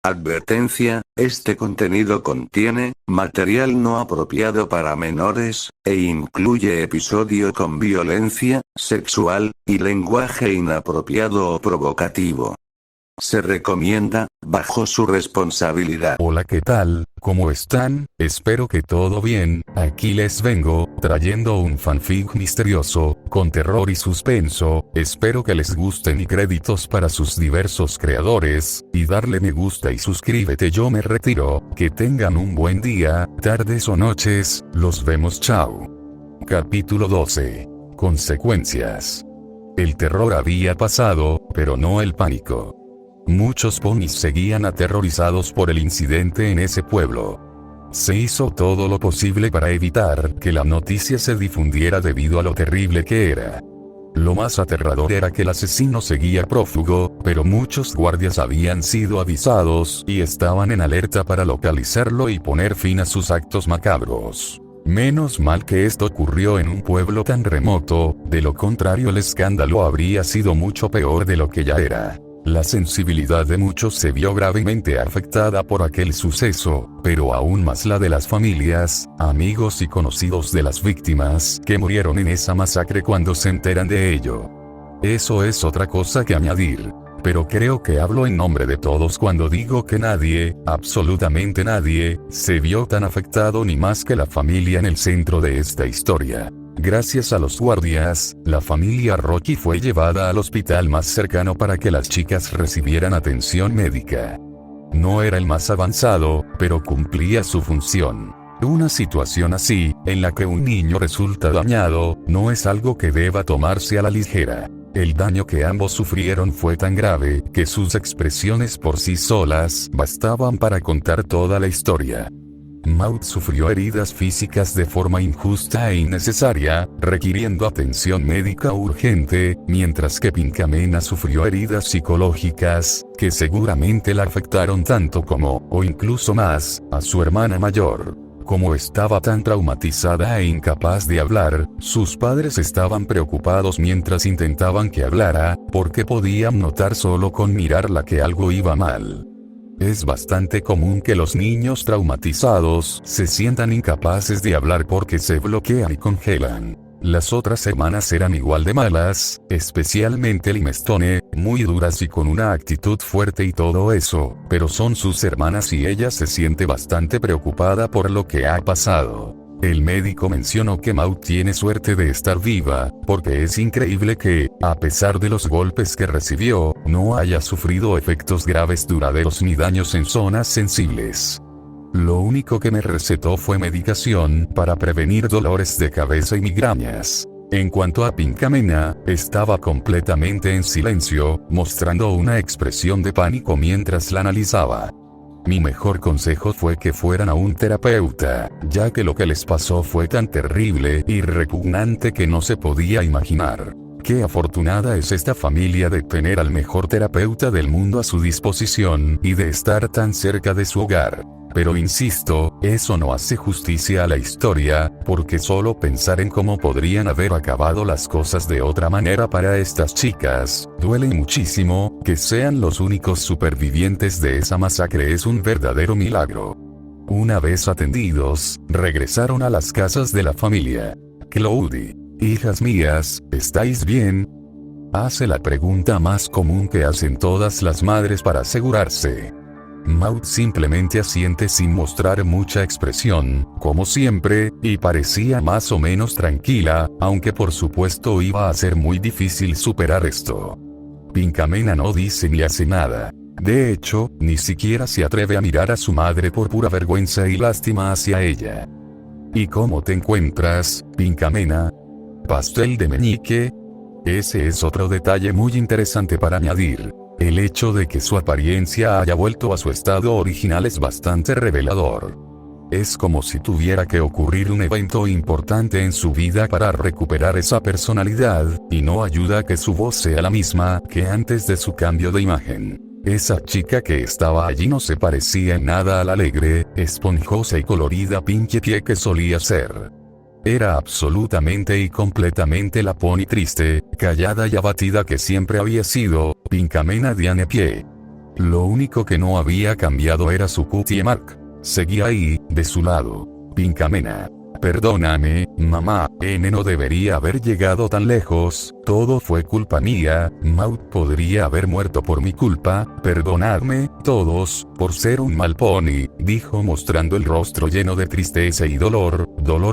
Advertencia, este contenido contiene material no apropiado para menores, e incluye episodio con violencia sexual y lenguaje inapropiado o provocativo. Se recomienda, bajo su responsabilidad. Hola, ¿qué tal? ¿Cómo están? Espero que todo bien. Aquí les vengo, trayendo un fanfic misterioso, con terror y suspenso. Espero que les gusten y créditos para sus diversos creadores, y darle me gusta y suscríbete. Yo me retiro, que tengan un buen día, tardes o noches, los vemos, chao. Capítulo 12. Consecuencias. El terror había pasado, pero no el pánico. Muchos ponis seguían aterrorizados por el incidente en ese pueblo. Se hizo todo lo posible para evitar que la noticia se difundiera debido a lo terrible que era. Lo más aterrador era que el asesino seguía prófugo, pero muchos guardias habían sido avisados y estaban en alerta para localizarlo y poner fin a sus actos macabros. Menos mal que esto ocurrió en un pueblo tan remoto, de lo contrario el escándalo habría sido mucho peor de lo que ya era. La sensibilidad de muchos se vio gravemente afectada por aquel suceso, pero aún más la de las familias, amigos y conocidos de las víctimas que murieron en esa masacre cuando se enteran de ello. Eso es otra cosa que añadir. Pero creo que hablo en nombre de todos cuando digo que nadie, absolutamente nadie, se vio tan afectado ni más que la familia en el centro de esta historia. Gracias a los guardias, la familia Rocky fue llevada al hospital más cercano para que las chicas recibieran atención médica. No era el más avanzado, pero cumplía su función. Una situación así, en la que un niño resulta dañado, no es algo que deba tomarse a la ligera. El daño que ambos sufrieron fue tan grave, que sus expresiones por sí solas bastaban para contar toda la historia. Maud sufrió heridas físicas de forma injusta e innecesaria, requiriendo atención médica urgente, mientras que Pinkamena sufrió heridas psicológicas, que seguramente la afectaron tanto como, o incluso más, a su hermana mayor. Como estaba tan traumatizada e incapaz de hablar, sus padres estaban preocupados mientras intentaban que hablara, porque podían notar solo con mirarla que algo iba mal. Es bastante común que los niños traumatizados se sientan incapaces de hablar porque se bloquean y congelan. Las otras hermanas eran igual de malas, especialmente Limestone, muy duras y con una actitud fuerte y todo eso, pero son sus hermanas y ella se siente bastante preocupada por lo que ha pasado. El médico mencionó que Maud tiene suerte de estar viva, porque es increíble que, a pesar de los golpes que recibió, no haya sufrido efectos graves duraderos ni daños en zonas sensibles. Lo único que me recetó fue medicación para prevenir dolores de cabeza y migrañas. En cuanto a Pinkamena, estaba completamente en silencio, mostrando una expresión de pánico mientras la analizaba. Mi mejor consejo fue que fueran a un terapeuta, ya que lo que les pasó fue tan terrible y repugnante que no se podía imaginar. Qué afortunada es esta familia de tener al mejor terapeuta del mundo a su disposición y de estar tan cerca de su hogar. Pero insisto, eso no hace justicia a la historia, porque solo pensar en cómo podrían haber acabado las cosas de otra manera para estas chicas, duele muchísimo. Que sean los únicos supervivientes de esa masacre es un verdadero milagro. Una vez atendidos, regresaron a las casas de la familia. Cloudy, hijas mías, ¿estáis bien? Hace la pregunta más común que hacen todas las madres para asegurarse. Maud simplemente asiente sin mostrar mucha expresión, como siempre, y parecía más o menos tranquila, aunque por supuesto iba a ser muy difícil superar esto. Pinkamena no dice ni hace nada. De hecho, ni siquiera se atreve a mirar a su madre por pura vergüenza y lástima hacia ella. ¿Y cómo te encuentras, Pinkamena? ¿Pastel de meñique? Ese es otro detalle muy interesante para añadir. El hecho de que su apariencia haya vuelto a su estado original es bastante revelador. Es como si tuviera que ocurrir un evento importante en su vida para recuperar esa personalidad, y no ayuda a que su voz sea la misma que antes de su cambio de imagen. Esa chica que estaba allí no se parecía en nada a la alegre, esponjosa y colorida Pinkie Pie que solía ser. Era absolutamente y completamente la pony triste, callada y abatida que siempre había sido, Pinkamena Diane Pie. Lo único que no había cambiado era su cutie mark. Seguía ahí, de su lado. Pincamena. Perdóname, mamá, N no debería haber llegado tan lejos, todo fue culpa mía, Maud podría haber muerto por mi culpa, perdonadme, todos, por ser un mal pony, dijo mostrando el rostro lleno de tristeza y dolor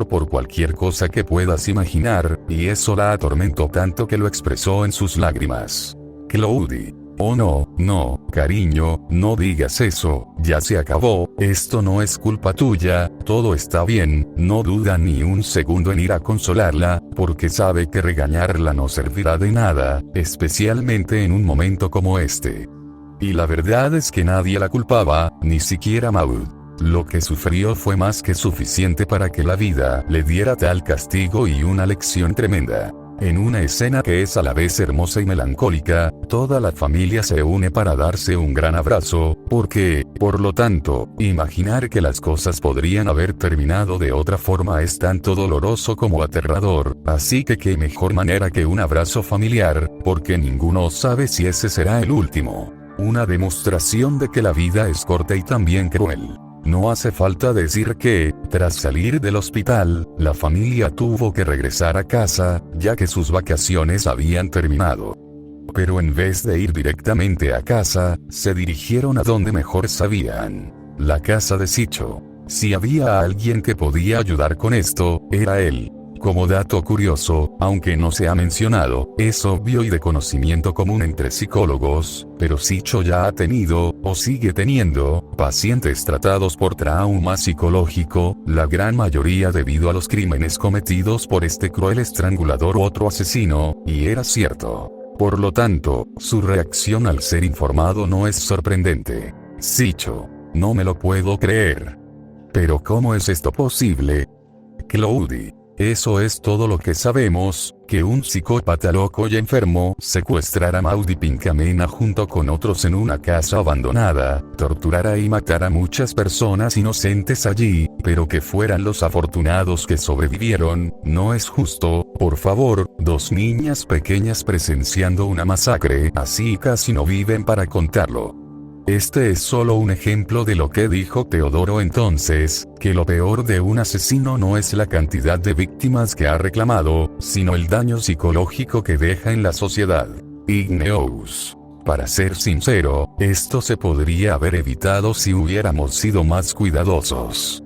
por cualquier cosa que puedas imaginar, y eso la atormentó tanto que lo expresó en sus lágrimas. Claudie. Oh no, cariño, no digas eso, ya se acabó, esto no es culpa tuya, todo está bien, no duda ni un segundo en ir a consolarla, porque sabe que regañarla no servirá de nada, especialmente en un momento como este. Y la verdad es que nadie la culpaba, ni siquiera Maud. Lo que sufrió fue más que suficiente para que la vida le diera tal castigo y una lección tremenda. En una escena que es a la vez hermosa y melancólica, toda la familia se une para darse un gran abrazo, porque, por lo tanto, imaginar que las cosas podrían haber terminado de otra forma es tanto doloroso como aterrador, así que qué mejor manera que un abrazo familiar, porque ninguno sabe si ese será el último. Una demostración de que la vida es corta y también cruel. No hace falta decir que, tras salir del hospital, la familia tuvo que regresar a casa, ya que sus vacaciones habían terminado. Pero en vez de ir directamente a casa, se dirigieron a donde mejor sabían. La casa de Zicho. Si había alguien que podía ayudar con esto, era él. Como dato curioso, aunque no se ha mencionado, es obvio y de conocimiento común entre psicólogos, pero Zicho ya ha tenido, o sigue teniendo, pacientes tratados por trauma psicológico, la gran mayoría debido a los crímenes cometidos por este cruel estrangulador u otro asesino, y era cierto. Por lo tanto, su reacción al ser informado no es sorprendente. Zicho. No me lo puedo creer. Pero ¿cómo es esto posible? Claudie. Eso es todo lo que sabemos, que un psicópata loco y enfermo secuestrara a Maud y Pincamena junto con otros en una casa abandonada, torturara y matara a muchas personas inocentes allí, pero que fueran los afortunados que sobrevivieron, no es justo, por favor, dos niñas pequeñas presenciando una masacre así casi no viven para contarlo. Este es solo un ejemplo de lo que dijo Teodoro entonces, que lo peor de un asesino no es la cantidad de víctimas que ha reclamado, sino el daño psicológico que deja en la sociedad. Igneous. Para ser sincero, esto se podría haber evitado si hubiéramos sido más cuidadosos.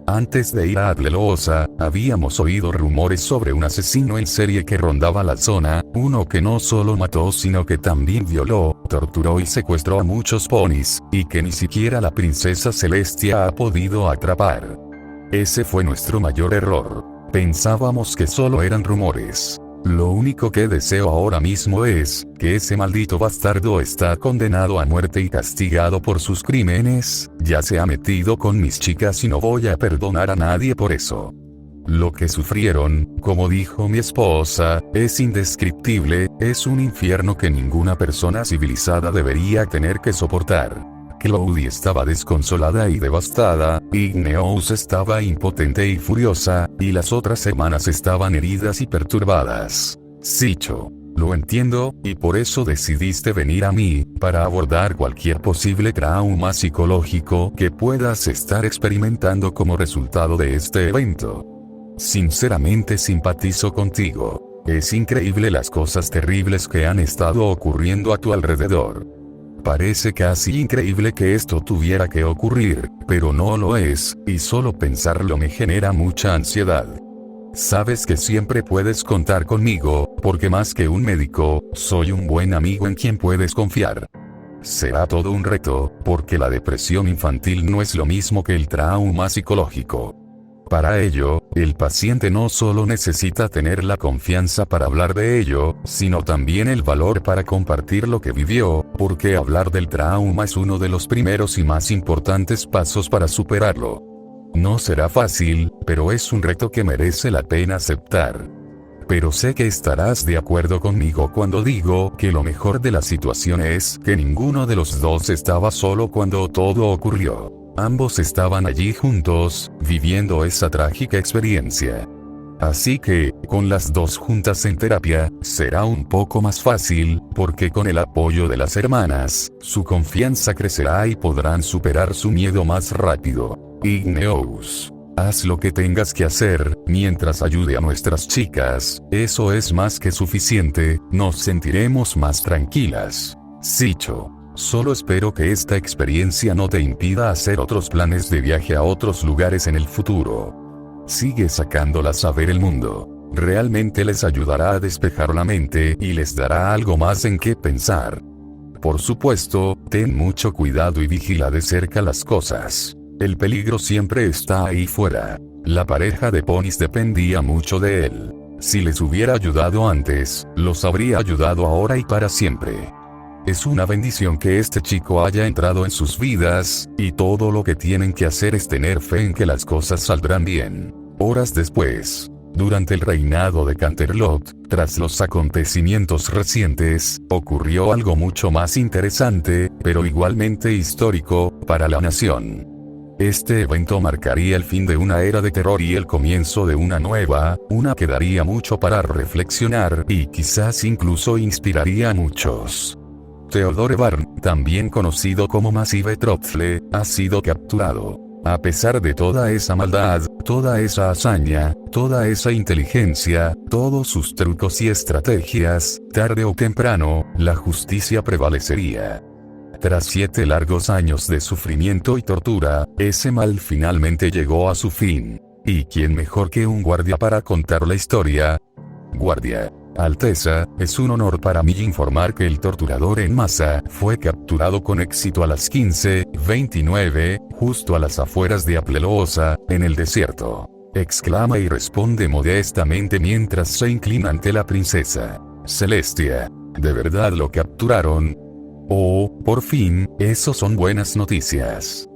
Antes de ir a Atlelosa, habíamos oído rumores sobre un asesino en serie que rondaba la zona, uno que no solo mató sino que también violó, torturó y secuestró a muchos ponis, y que ni siquiera la princesa Celestia ha podido atrapar. Ese fue nuestro mayor error. Pensábamos que solo eran rumores. Lo único que deseo ahora mismo es, que ese maldito bastardo está condenado a muerte y castigado por sus crímenes, ya se ha metido con mis chicas y no voy a perdonar a nadie por eso. Lo que sufrieron, como dijo mi esposa, es indescriptible, es un infierno que ninguna persona civilizada debería tener que soportar. Claudie estaba desconsolada y devastada, Igneous estaba impotente y furiosa, y las otras hermanas estaban heridas y perturbadas. Zicho. Lo entiendo, y por eso decidiste venir a mí, para abordar cualquier posible trauma psicológico que puedas estar experimentando como resultado de este evento. Sinceramente simpatizo contigo. Es increíble las cosas terribles que han estado ocurriendo a tu alrededor. Parece casi increíble que esto tuviera que ocurrir, pero no lo es, y solo pensarlo me genera mucha ansiedad. Sabes que siempre puedes contar conmigo, porque más que un médico, soy un buen amigo en quien puedes confiar. Será todo un reto, porque la depresión infantil no es lo mismo que el trauma psicológico. Para ello, el paciente no solo necesita tener la confianza para hablar de ello, sino también el valor para compartir lo que vivió, porque hablar del trauma es uno de los primeros y más importantes pasos para superarlo. No será fácil, pero es un reto que merece la pena aceptar. Pero sé que estarás de acuerdo conmigo cuando digo que lo mejor de la situación es que ninguno de los dos estaba solo cuando todo ocurrió. Ambos estaban allí juntos, viviendo esa trágica experiencia. Así que, con las dos juntas en terapia, será un poco más fácil, porque con el apoyo de las hermanas, su confianza crecerá y podrán superar su miedo más rápido. Igneous. Haz lo que tengas que hacer, mientras ayude a nuestras chicas, eso es más que suficiente, nos sentiremos más tranquilas. Sicho. Solo espero que esta experiencia no te impida hacer otros planes de viaje a otros lugares en el futuro. Sigue sacándolas a ver el mundo. Realmente les ayudará a despejar la mente y les dará algo más en qué pensar. Por supuesto, ten mucho cuidado y vigila de cerca las cosas. El peligro siempre está ahí fuera. La pareja de ponis dependía mucho de él. Si les hubiera ayudado antes, los habría ayudado ahora y para siempre. Es una bendición que este chico haya entrado en sus vidas, y todo lo que tienen que hacer es tener fe en que las cosas saldrán bien. Horas después, durante el reinado de Canterlot, tras los acontecimientos recientes, ocurrió algo mucho más interesante, pero igualmente histórico, para la nación. Este evento marcaría el fin de una era de terror y el comienzo de una nueva, una que daría mucho para reflexionar y quizás incluso inspiraría a muchos. Theodore Barn, también conocido como Massive Tropfle, ha sido capturado. A pesar de toda esa maldad, toda esa hazaña, toda esa inteligencia, todos sus trucos y estrategias, tarde o temprano, la justicia prevalecería. Tras 7 largos años de sufrimiento y tortura, ese mal finalmente llegó a su fin. ¿Y quién mejor que un guardia para contar la historia? Guardia. Alteza, es un honor para mí informar que el torturador en masa fue capturado con éxito a las 15:29, justo a las afueras de Aplelosa, en el desierto. Exclama y responde modestamente mientras se inclina ante la princesa. Celestia, ¿de verdad lo capturaron? Oh, por fin, eso son buenas noticias.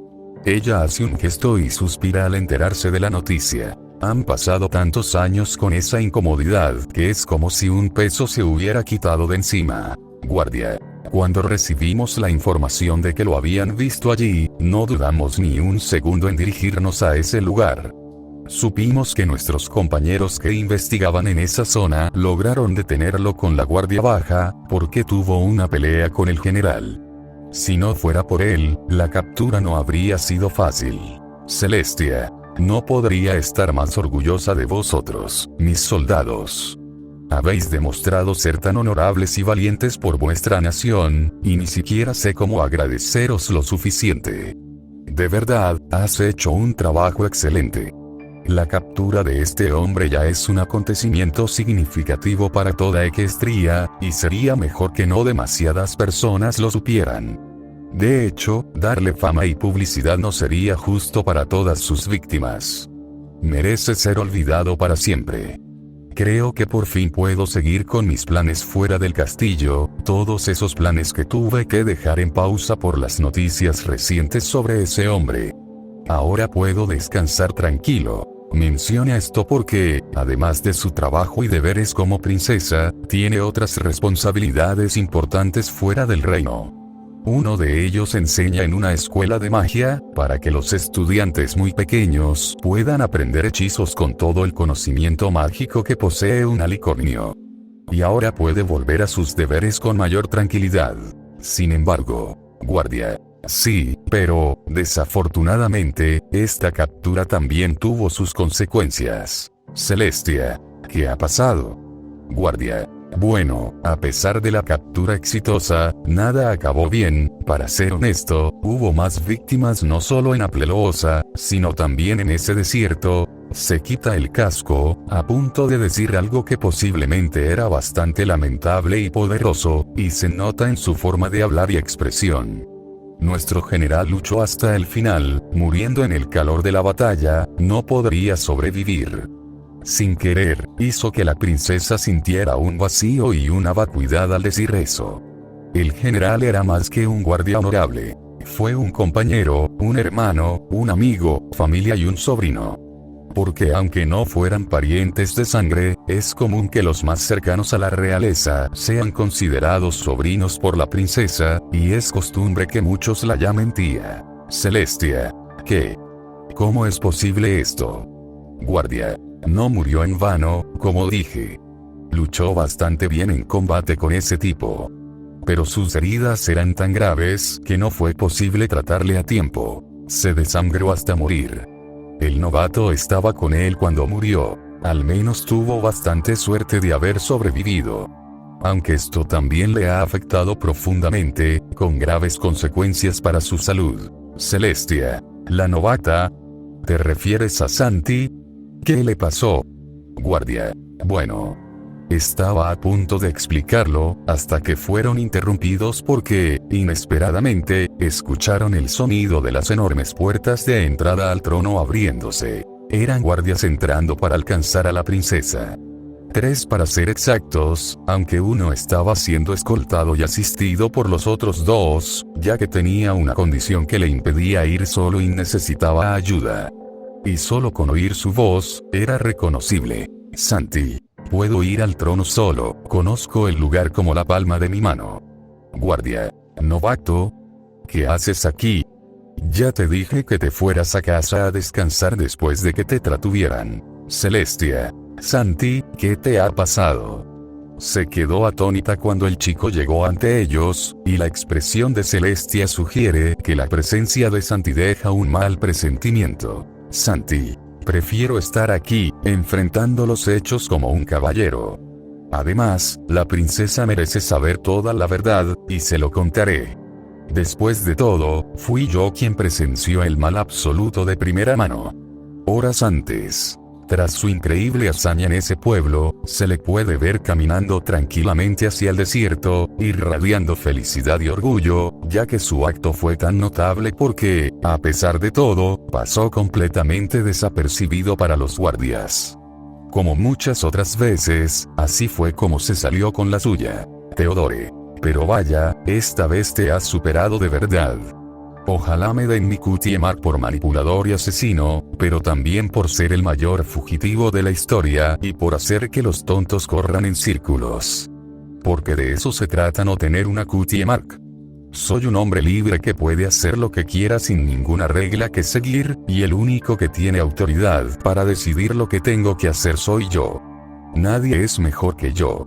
Ella hace un gesto y suspira al enterarse de la noticia. Han pasado tantos años con esa incomodidad que es como si un peso se hubiera quitado de encima. Guardia. Cuando recibimos la información de que lo habían visto allí, no dudamos ni un segundo en dirigirnos a ese lugar. Supimos que nuestros compañeros que investigaban en esa zona lograron detenerlo con la guardia baja, porque tuvo una pelea con el general. Si no fuera por él, la captura no habría sido fácil. Celestia. No podría estar más orgullosa de vosotros, mis soldados. Habéis demostrado ser tan honorables y valientes por vuestra nación, y ni siquiera sé cómo agradeceros lo suficiente. De verdad, has hecho un trabajo excelente. La captura de este hombre ya es un acontecimiento significativo para toda Equestria, y sería mejor que no demasiadas personas lo supieran. De hecho, darle fama y publicidad no sería justo para todas sus víctimas. Merece ser olvidado para siempre. Creo que por fin puedo seguir con mis planes fuera del castillo, todos esos planes que tuve que dejar en pausa por las noticias recientes sobre ese hombre. Ahora puedo descansar tranquilo. Menciona esto porque, además de su trabajo y deberes como princesa, tiene otras responsabilidades importantes fuera del reino. Uno de ellos enseña en una escuela de magia, para que los estudiantes muy pequeños puedan aprender hechizos con todo el conocimiento mágico que posee un alicornio. Y ahora puede volver a sus deberes con mayor tranquilidad. Sin embargo, guardia. Sí, pero, desafortunadamente, esta captura también tuvo sus consecuencias. Celestia. ¿Qué ha pasado? Guardia. Bueno, a pesar de la captura exitosa, nada acabó bien. Para ser honesto, hubo más víctimas no solo en Aplelosa, sino también en ese desierto. Se quita el casco, a punto de decir algo que posiblemente era bastante lamentable y poderoso, y se nota en su forma de hablar y expresión. Nuestro general luchó hasta el final, muriendo en el calor de la batalla, no podría sobrevivir. Sin querer, hizo que la princesa sintiera un vacío y una vacuidad al decir eso. El general era más que un guardia honorable. Fue un compañero, un hermano, un amigo, familia y un sobrino. Porque aunque no fueran parientes de sangre, es común que los más cercanos a la realeza sean considerados sobrinos por la princesa, y es costumbre que muchos la llamen tía. Celestia. ¿Qué? ¿Cómo es posible esto? Guardia. No murió en vano, como dije. Luchó bastante bien en combate con ese tipo. Pero sus heridas eran tan graves que no fue posible tratarle a tiempo. Se desangró hasta morir. El novato estaba con él cuando murió. Al menos tuvo bastante suerte de haber sobrevivido. Aunque esto también le ha afectado profundamente, con graves consecuencias para su salud. Celestia, la novata. ¿Te refieres a Santi? ¿Qué le pasó? Guardia. Bueno. Estaba a punto de explicarlo, hasta que fueron interrumpidos porque, inesperadamente, escucharon el sonido de las enormes puertas de entrada al trono abriéndose. Eran guardias entrando para alcanzar a la princesa. 3 para ser exactos, aunque uno estaba siendo escoltado y asistido por los otros 2, ya que tenía una condición que le impedía ir solo y necesitaba ayuda. Y solo con oír su voz, era reconocible. Santi. Puedo ir al trono solo, conozco el lugar como la palma de mi mano. Guardia. Novato. ¿Qué haces aquí? Ya te dije que te fueras a casa a descansar después de que te tratuvieran. Celestia. Santi, ¿qué te ha pasado? Se quedó atónita cuando el chico llegó ante ellos, y la expresión de Celestia sugiere que la presencia de Santi deja un mal presentimiento. Santi. Prefiero estar aquí, enfrentando los hechos como un caballero. Además, la princesa merece saber toda la verdad, y se lo contaré. Después de todo, fui yo quien presenció el mal absoluto de primera mano. Horas antes. Tras su increíble hazaña en ese pueblo, se le puede ver caminando tranquilamente hacia el desierto, irradiando felicidad y orgullo, ya que su acto fue tan notable porque, a pesar de todo, pasó completamente desapercibido para los guardias. Como muchas otras veces, así fue como se salió con la suya. Teodore. Pero vaya, esta vez te has superado de verdad. Ojalá me den mi cutie mark por manipulador y asesino, pero también por ser el mayor fugitivo de la historia y por hacer que los tontos corran en círculos. Porque de eso se trata, no tener una cutie mark. Soy un hombre libre que puede hacer lo que quiera sin ninguna regla que seguir, y el único que tiene autoridad para decidir lo que tengo que hacer soy yo. Nadie es mejor que yo.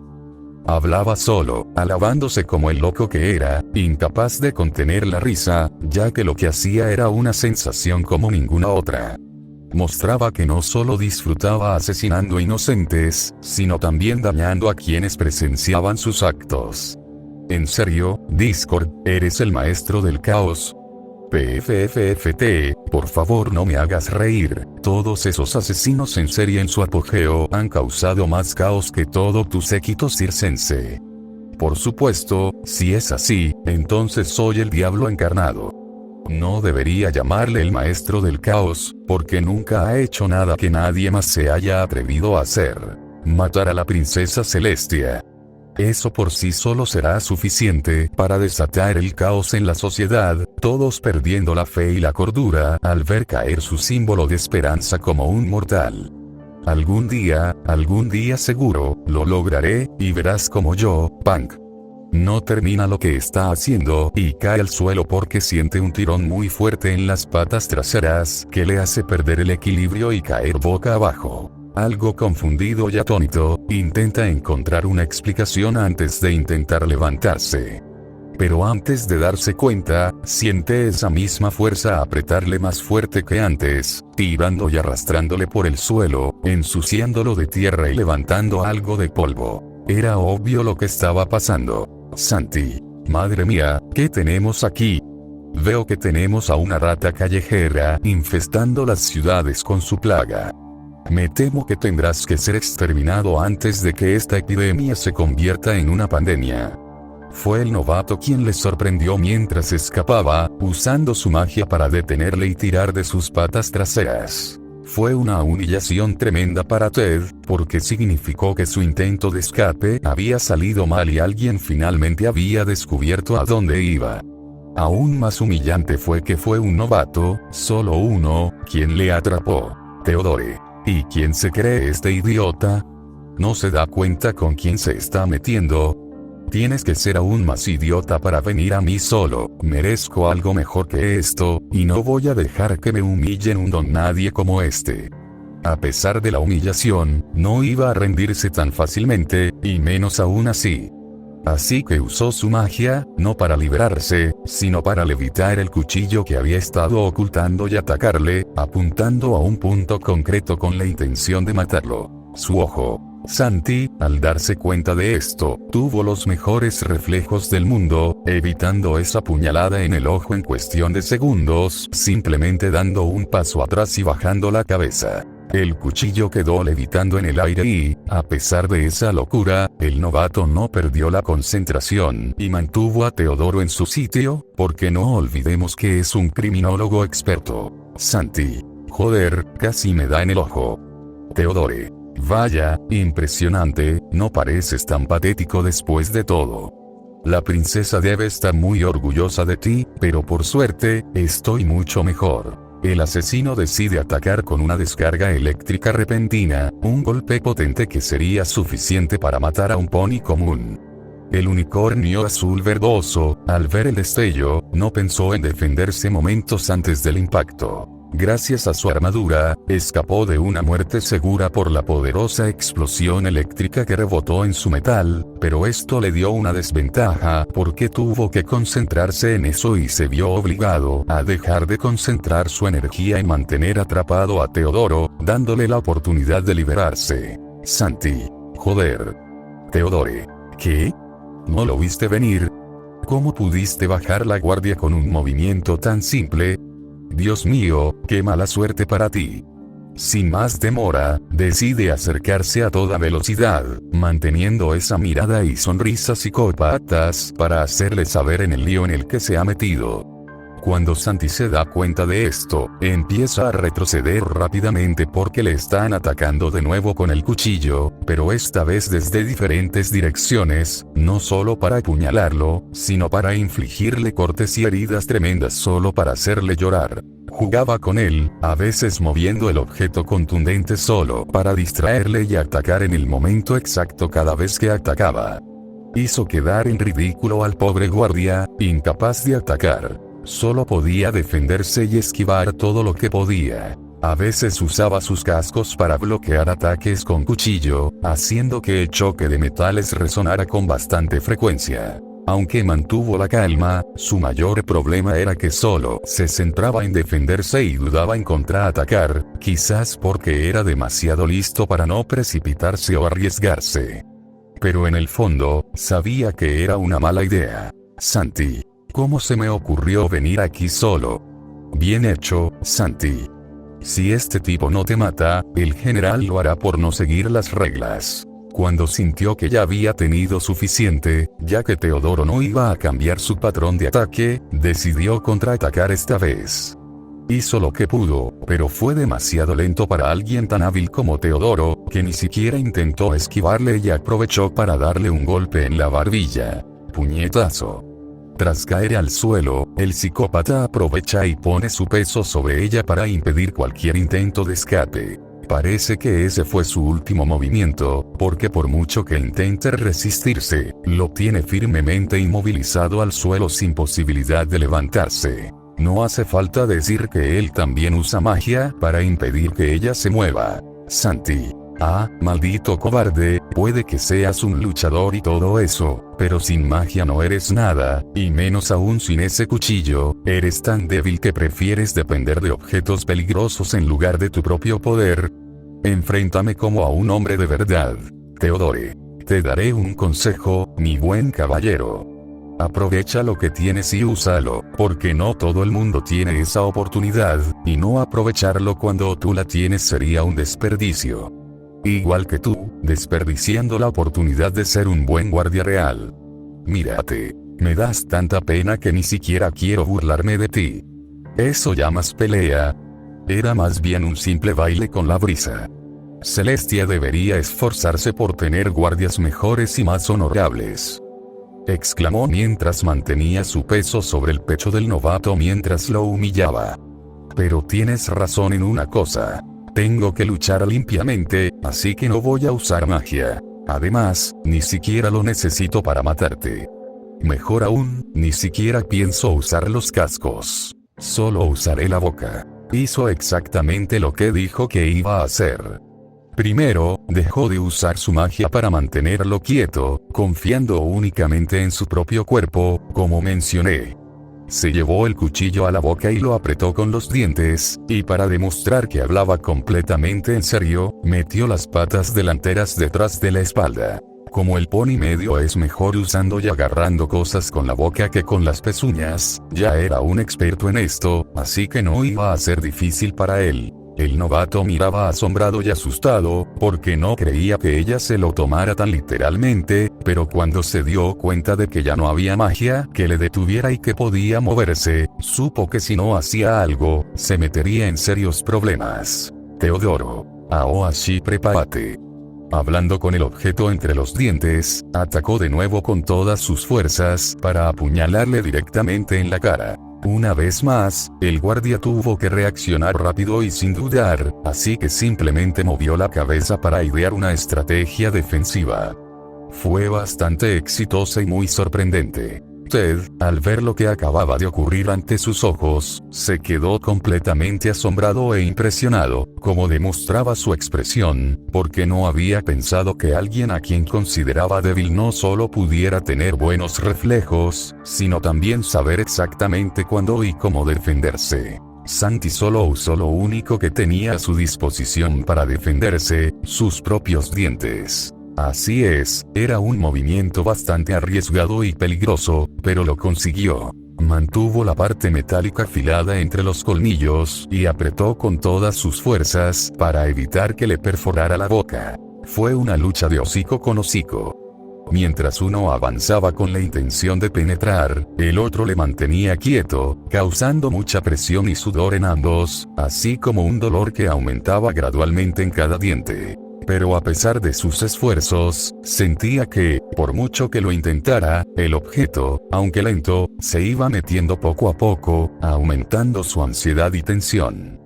Hablaba solo, alabándose como el loco que era, incapaz de contener la risa, ya que lo que hacía era una sensación como ninguna otra. Mostraba que no solo disfrutaba asesinando inocentes, sino también dañando a quienes presenciaban sus actos. En serio, Discord, ¿eres el maestro del caos? PFFFT, por favor no me hagas reír, todos esos asesinos en serie en su apogeo han causado más caos que todo tu séquito circense. Por supuesto, si es así, entonces soy el diablo encarnado. No debería llamarle el maestro del caos, porque nunca ha hecho nada que nadie más se haya atrevido a hacer. Matar a la princesa Celestia. Eso por sí solo será suficiente para desatar el caos en la sociedad, todos perdiendo la fe y la cordura al ver caer su símbolo de esperanza como un mortal. Algún día seguro, lo lograré, y verás como yo, Punk. No termina lo que está haciendo y cae al suelo porque siente un tirón muy fuerte en las patas traseras que le hace perder el equilibrio y caer boca abajo. Algo confundido y atónito, intenta encontrar una explicación antes de intentar levantarse. Pero antes de darse cuenta, siente esa misma fuerza apretarle más fuerte que antes, tirando y arrastrándole por el suelo, ensuciándolo de tierra y levantando algo de polvo. Era obvio lo que estaba pasando. Santi. Madre mía, ¿qué tenemos aquí? Veo que tenemos a una rata callejera infestando las ciudades con su plaga. Me temo que tendrás que ser exterminado antes de que esta epidemia se convierta en una pandemia. Fue el novato quien le sorprendió mientras escapaba, usando su magia para detenerle y tirar de sus patas traseras. Fue una humillación tremenda para Ted, porque significó que su intento de escape había salido mal y alguien finalmente había descubierto a dónde iba. Aún más humillante fue que fue un novato, solo uno, quien le atrapó. Teodore. ¿Y quién se cree este idiota? ¿No se da cuenta con quién se está metiendo? Tienes que ser aún más idiota para venir a mí solo, merezco algo mejor que esto, y no voy a dejar que me humillen un don nadie como este. A pesar de la humillación, no iba a rendirse tan fácilmente, y menos aún así. Así que usó su magia, no para liberarse, sino para levitar el cuchillo que había estado ocultando y atacarle, apuntando a un punto concreto con la intención de matarlo. Su ojo. Santi, al darse cuenta de esto, tuvo los mejores reflejos del mundo, evitando esa puñalada en el ojo en cuestión de segundos, simplemente dando un paso atrás y bajando la cabeza. El cuchillo quedó levitando en el aire y, a pesar de esa locura, el novato no perdió la concentración y mantuvo a Teodoro en su sitio, porque no olvidemos que es un criminólogo experto. Santi. Joder, casi me da en el ojo. Teodore. Vaya, impresionante, no pareces tan patético después de todo. La princesa debe estar muy orgullosa de ti, pero por suerte, estoy mucho mejor. El asesino decide atacar con una descarga eléctrica repentina, un golpe potente que sería suficiente para matar a un pony común. El unicornio azul verdoso, al ver el destello, no pensó en defenderse momentos antes del impacto. Gracias a su armadura, escapó de una muerte segura por la poderosa explosión eléctrica que rebotó en su metal, pero esto le dio una desventaja porque tuvo que concentrarse en eso y se vio obligado a dejar de concentrar su energía en mantener atrapado a Teodoro, dándole la oportunidad de liberarse. Santi. Joder. Teodore. ¿Qué? ¿No lo viste venir? ¿Cómo pudiste bajar la guardia con un movimiento tan simple? Dios mío, qué mala suerte para ti. Sin más demora, decide acercarse a toda velocidad, manteniendo esa mirada y sonrisa psicópatas para hacerle saber en el lío en el que se ha metido. Cuando Santi se da cuenta de esto, empieza a retroceder rápidamente porque le están atacando de nuevo con el cuchillo, pero esta vez desde diferentes direcciones, no solo para apuñalarlo, sino para infligirle cortes y heridas tremendas solo para hacerle llorar. Jugaba con él, a veces moviendo el objeto contundente solo para distraerle y atacar en el momento exacto cada vez que atacaba. Hizo quedar en ridículo al pobre guardia, incapaz de atacar. Solo podía defenderse y esquivar todo lo que podía. A veces usaba sus cascos para bloquear ataques con cuchillo, haciendo que el choque de metales resonara con bastante frecuencia. Aunque mantuvo la calma, su mayor problema era que solo se centraba en defenderse y dudaba en contraatacar, quizás porque era demasiado listo para no precipitarse o arriesgarse. Pero en el fondo, sabía que era una mala idea. Santi. ¿Cómo se me ocurrió venir aquí solo? Bien hecho, Santi. Si este tipo no te mata, el general lo hará por no seguir las reglas. Cuando sintió que ya había tenido suficiente, ya que Teodoro no iba a cambiar su patrón de ataque, decidió contraatacar esta vez. Hizo lo que pudo, pero fue demasiado lento para alguien tan hábil como Teodoro, que ni siquiera intentó esquivarle y aprovechó para darle un golpe en la barbilla. Puñetazo. Tras caer al suelo, el psicópata aprovecha y pone su peso sobre ella para impedir cualquier intento de escape. Parece que ese fue su último movimiento, porque por mucho que intente resistirse, lo tiene firmemente inmovilizado al suelo sin posibilidad de levantarse. No hace falta decir que él también usa magia para impedir que ella se mueva. Santi. Ah, maldito cobarde, puede que seas un luchador y todo eso, pero sin magia no eres nada, y menos aún sin ese cuchillo, eres tan débil que prefieres depender de objetos peligrosos en lugar de tu propio poder. Enfréntame como a un hombre de verdad. Teodore. Te daré un consejo, mi buen caballero. Aprovecha lo que tienes y úsalo, porque no todo el mundo tiene esa oportunidad, y no aprovecharlo cuando tú la tienes sería un desperdicio. Igual que tú, desperdiciando la oportunidad de ser un buen guardia real. Mírate, me das tanta pena que ni siquiera quiero burlarme de ti. ¿Eso llamas pelea? Era más bien un simple baile con la brisa. Celestia debería esforzarse por tener guardias mejores y más honorables. Exclamó mientras mantenía su peso sobre el pecho del novato mientras lo humillaba. Pero tienes razón en una cosa. Tengo que luchar limpiamente, así que no voy a usar magia. Además, ni siquiera lo necesito para matarte. Mejor aún, ni siquiera pienso usar los cascos. Solo usaré la boca. Hizo exactamente lo que dijo que iba a hacer. Primero, dejó de usar su magia para mantenerlo quieto, confiando únicamente en su propio cuerpo, como mencioné. Se llevó el cuchillo a la boca y lo apretó con los dientes, y para demostrar que hablaba completamente en serio, metió las patas delanteras detrás de la espalda. Como el pony medio es mejor usando y agarrando cosas con la boca que con las pezuñas, ya era un experto en esto, así que no iba a ser difícil para él. El novato miraba asombrado y asustado, porque no creía que ella se lo tomara tan literalmente, pero cuando se dio cuenta de que ya no había magia que le detuviera y que podía moverse, supo que si no hacía algo, se metería en serios problemas. Teodoro. Aoashi, prepárate. Hablando con el objeto entre los dientes, atacó de nuevo con todas sus fuerzas para apuñalarle directamente en la cara. Una vez más, el guardia tuvo que reaccionar rápido y sin dudar, así que simplemente movió la cabeza para idear una estrategia defensiva. Fue bastante exitosa y muy sorprendente. Ted, al ver lo que acababa de ocurrir ante sus ojos, se quedó completamente asombrado e impresionado, como demostraba su expresión, porque no había pensado que alguien a quien consideraba débil no solo pudiera tener buenos reflejos, sino también saber exactamente cuándo y cómo defenderse. Santi solo usó lo único que tenía a su disposición para defenderse, sus propios dientes. Así es, era un movimiento bastante arriesgado y peligroso, pero lo consiguió. Mantuvo la parte metálica afilada entre los colmillos y apretó con todas sus fuerzas para evitar que le perforara la boca. Fue una lucha de hocico con hocico. Mientras uno avanzaba con la intención de penetrar, el otro le mantenía quieto, causando mucha presión y sudor en ambos, así como un dolor que aumentaba gradualmente en cada diente. Pero a pesar de sus esfuerzos, sentía que, por mucho que lo intentara, el objeto, aunque lento, se iba metiendo poco a poco, aumentando su ansiedad y tensión.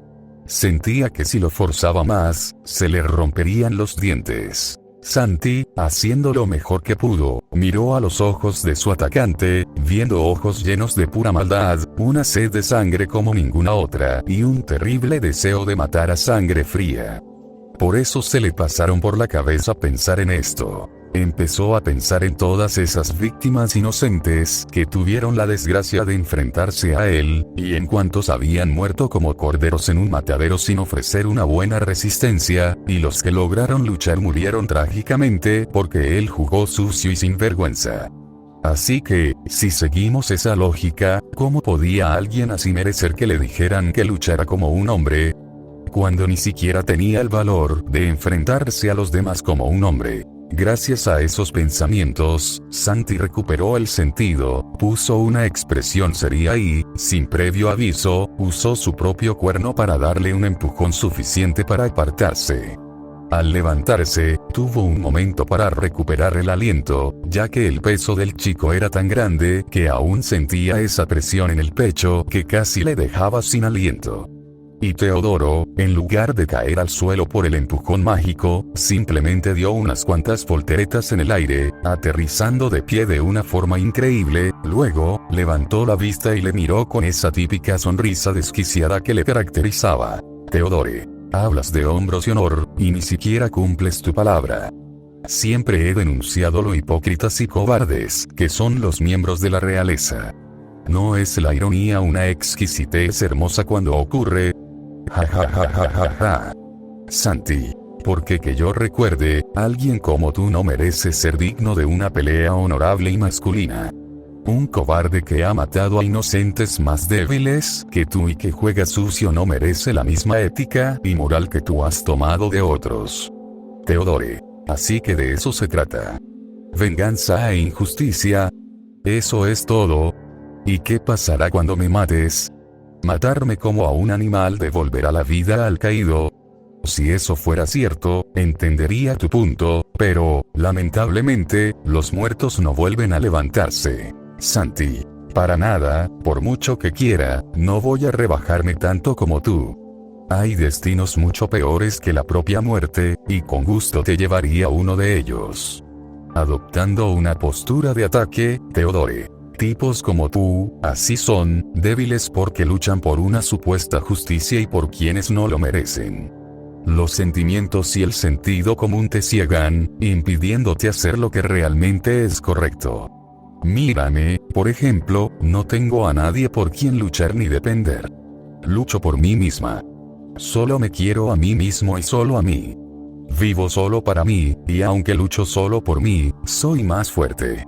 Sentía que si lo forzaba más, se le romperían los dientes. Santi, haciendo lo mejor que pudo, miró a los ojos de su atacante, viendo ojos llenos de pura maldad, una sed de sangre como ninguna otra, y un terrible deseo de matar a sangre fría. Por eso se le pasaron por la cabeza pensar en esto. Empezó a pensar en todas esas víctimas inocentes que tuvieron la desgracia de enfrentarse a él, y en cuantos habían muerto como corderos en un matadero sin ofrecer una buena resistencia, y los que lograron luchar murieron trágicamente porque él jugó sucio y sin vergüenza. Así que, si seguimos esa lógica, ¿cómo podía alguien así merecer que le dijeran que luchara como un hombre, cuando ni siquiera tenía el valor de enfrentarse a los demás como un hombre? Gracias a esos pensamientos, Santi recuperó el sentido, puso una expresión seria y, sin previo aviso, usó su propio cuerno para darle un empujón suficiente para apartarse. Al levantarse, tuvo un momento para recuperar el aliento, ya que el peso del chico era tan grande que aún sentía esa presión en el pecho que casi le dejaba sin aliento. Y Teodoro, en lugar de caer al suelo por el empujón mágico, simplemente dio unas cuantas volteretas en el aire, aterrizando de pie de una forma increíble, luego, levantó la vista y le miró con esa típica sonrisa desquiciada que le caracterizaba. Teodore, hablas de hombros y honor, y ni siquiera cumples tu palabra. Siempre he denunciado lo hipócritas y cobardes que son los miembros de la realeza. ¿No es la ironía una exquisitez hermosa cuando ocurre? Ja ja ja ja ja ja. Santi, porque que yo recuerde, alguien como tú no merece ser digno de una pelea honorable y masculina. Un cobarde que ha matado a inocentes más débiles que tú y que juega sucio no merece la misma ética y moral que tú has tomado de otros. Teodore, así que de eso se trata. Venganza e injusticia. Eso es todo. ¿Y qué pasará cuando me mates? ¿Matarme como a un animal devolverá la vida al caído? Si eso fuera cierto, entendería tu punto, pero, lamentablemente, los muertos no vuelven a levantarse. Santi, para nada, por mucho que quiera, no voy a rebajarme tanto como tú. Hay destinos mucho peores que la propia muerte, y con gusto te llevaría uno de ellos. Adoptando una postura de ataque, Teodore. Tipos como tú, así son, débiles porque luchan por una supuesta justicia y por quienes no lo merecen. Los sentimientos y el sentido común te ciegan, impidiéndote hacer lo que realmente es correcto. Mírame, por ejemplo, no tengo a nadie por quien luchar ni depender. Lucho por mí misma. Solo me quiero a mí mismo y solo a mí. Vivo solo para mí, y aunque lucho solo por mí, soy más fuerte.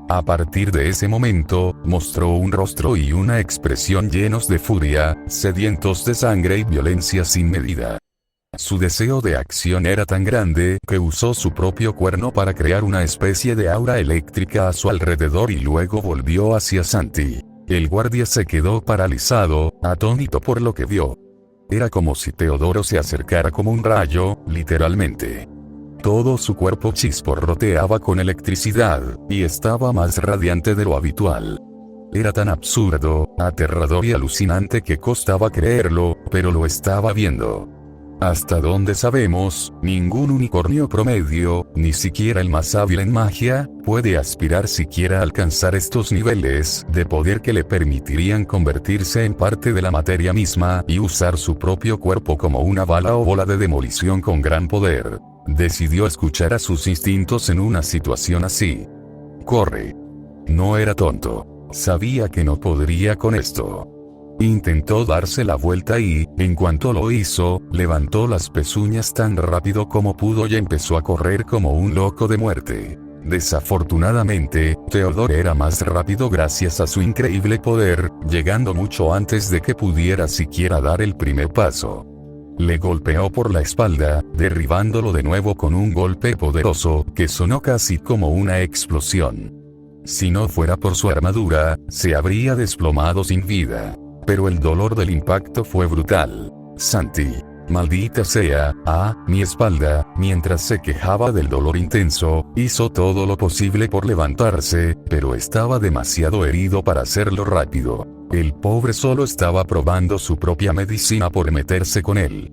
A partir de ese momento, mostró un rostro y una expresión llenos de furia, sedientos de sangre y violencia sin medida. Su deseo de acción era tan grande que usó su propio cuerno para crear una especie de aura eléctrica a su alrededor y luego volvió hacia Santi. El guardia se quedó paralizado, atónito por lo que vio. Era como si Teodoro se acercara como un rayo, literalmente. Todo su cuerpo chisporroteaba con electricidad, y estaba más radiante de lo habitual. Era tan absurdo, aterrador y alucinante que costaba creerlo, pero lo estaba viendo. Hasta donde sabemos, ningún unicornio promedio, ni siquiera el más hábil en magia, puede aspirar siquiera a alcanzar estos niveles de poder que le permitirían convertirse en parte de la materia misma y usar su propio cuerpo como una bala o bola de demolición con gran poder. Decidió escuchar a sus instintos en una situación así. Corre. No era tonto. Sabía que no podría con esto. Intentó darse la vuelta y, en cuanto lo hizo, levantó las pezuñas tan rápido como pudo y empezó a correr como un loco de muerte. Desafortunadamente, Teodoro era más rápido gracias a su increíble poder, llegando mucho antes de que pudiera siquiera dar el primer paso. Le golpeó por la espalda, derribándolo de nuevo con un golpe poderoso, que sonó casi como una explosión. Si no fuera por su armadura, se habría desplomado sin vida. Pero el dolor del impacto fue brutal. Santi. Maldita sea, mi espalda, mientras se quejaba del dolor intenso, hizo todo lo posible por levantarse, pero estaba demasiado herido para hacerlo rápido. El pobre solo estaba probando su propia medicina por meterse con él.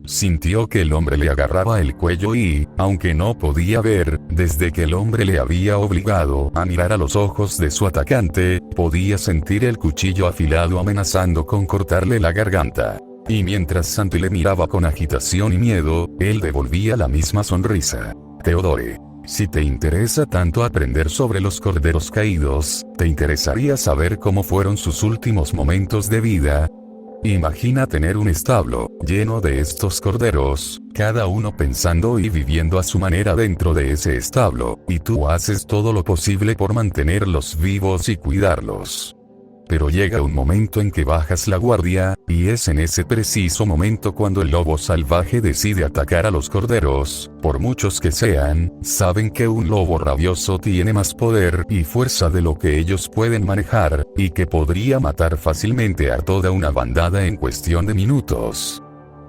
Sintió que el hombre le agarraba el cuello y, aunque no podía ver, desde que el hombre le había obligado a mirar a los ojos de su atacante, podía sentir el cuchillo afilado amenazando con cortarle la garganta. Y mientras Santi le miraba con agitación y miedo, él devolvía la misma sonrisa. Teodore, si te interesa tanto aprender sobre los corderos caídos, ¿te interesaría saber cómo fueron sus últimos momentos de vida? Imagina tener un establo, lleno de estos corderos, cada uno pensando y viviendo a su manera dentro de ese establo, y tú haces todo lo posible por mantenerlos vivos y cuidarlos. Pero llega un momento en que bajas la guardia, y es en ese preciso momento cuando el lobo salvaje decide atacar a los corderos. Por muchos que sean, saben que un lobo rabioso tiene más poder y fuerza de lo que ellos pueden manejar, y que podría matar fácilmente a toda una bandada en cuestión de minutos.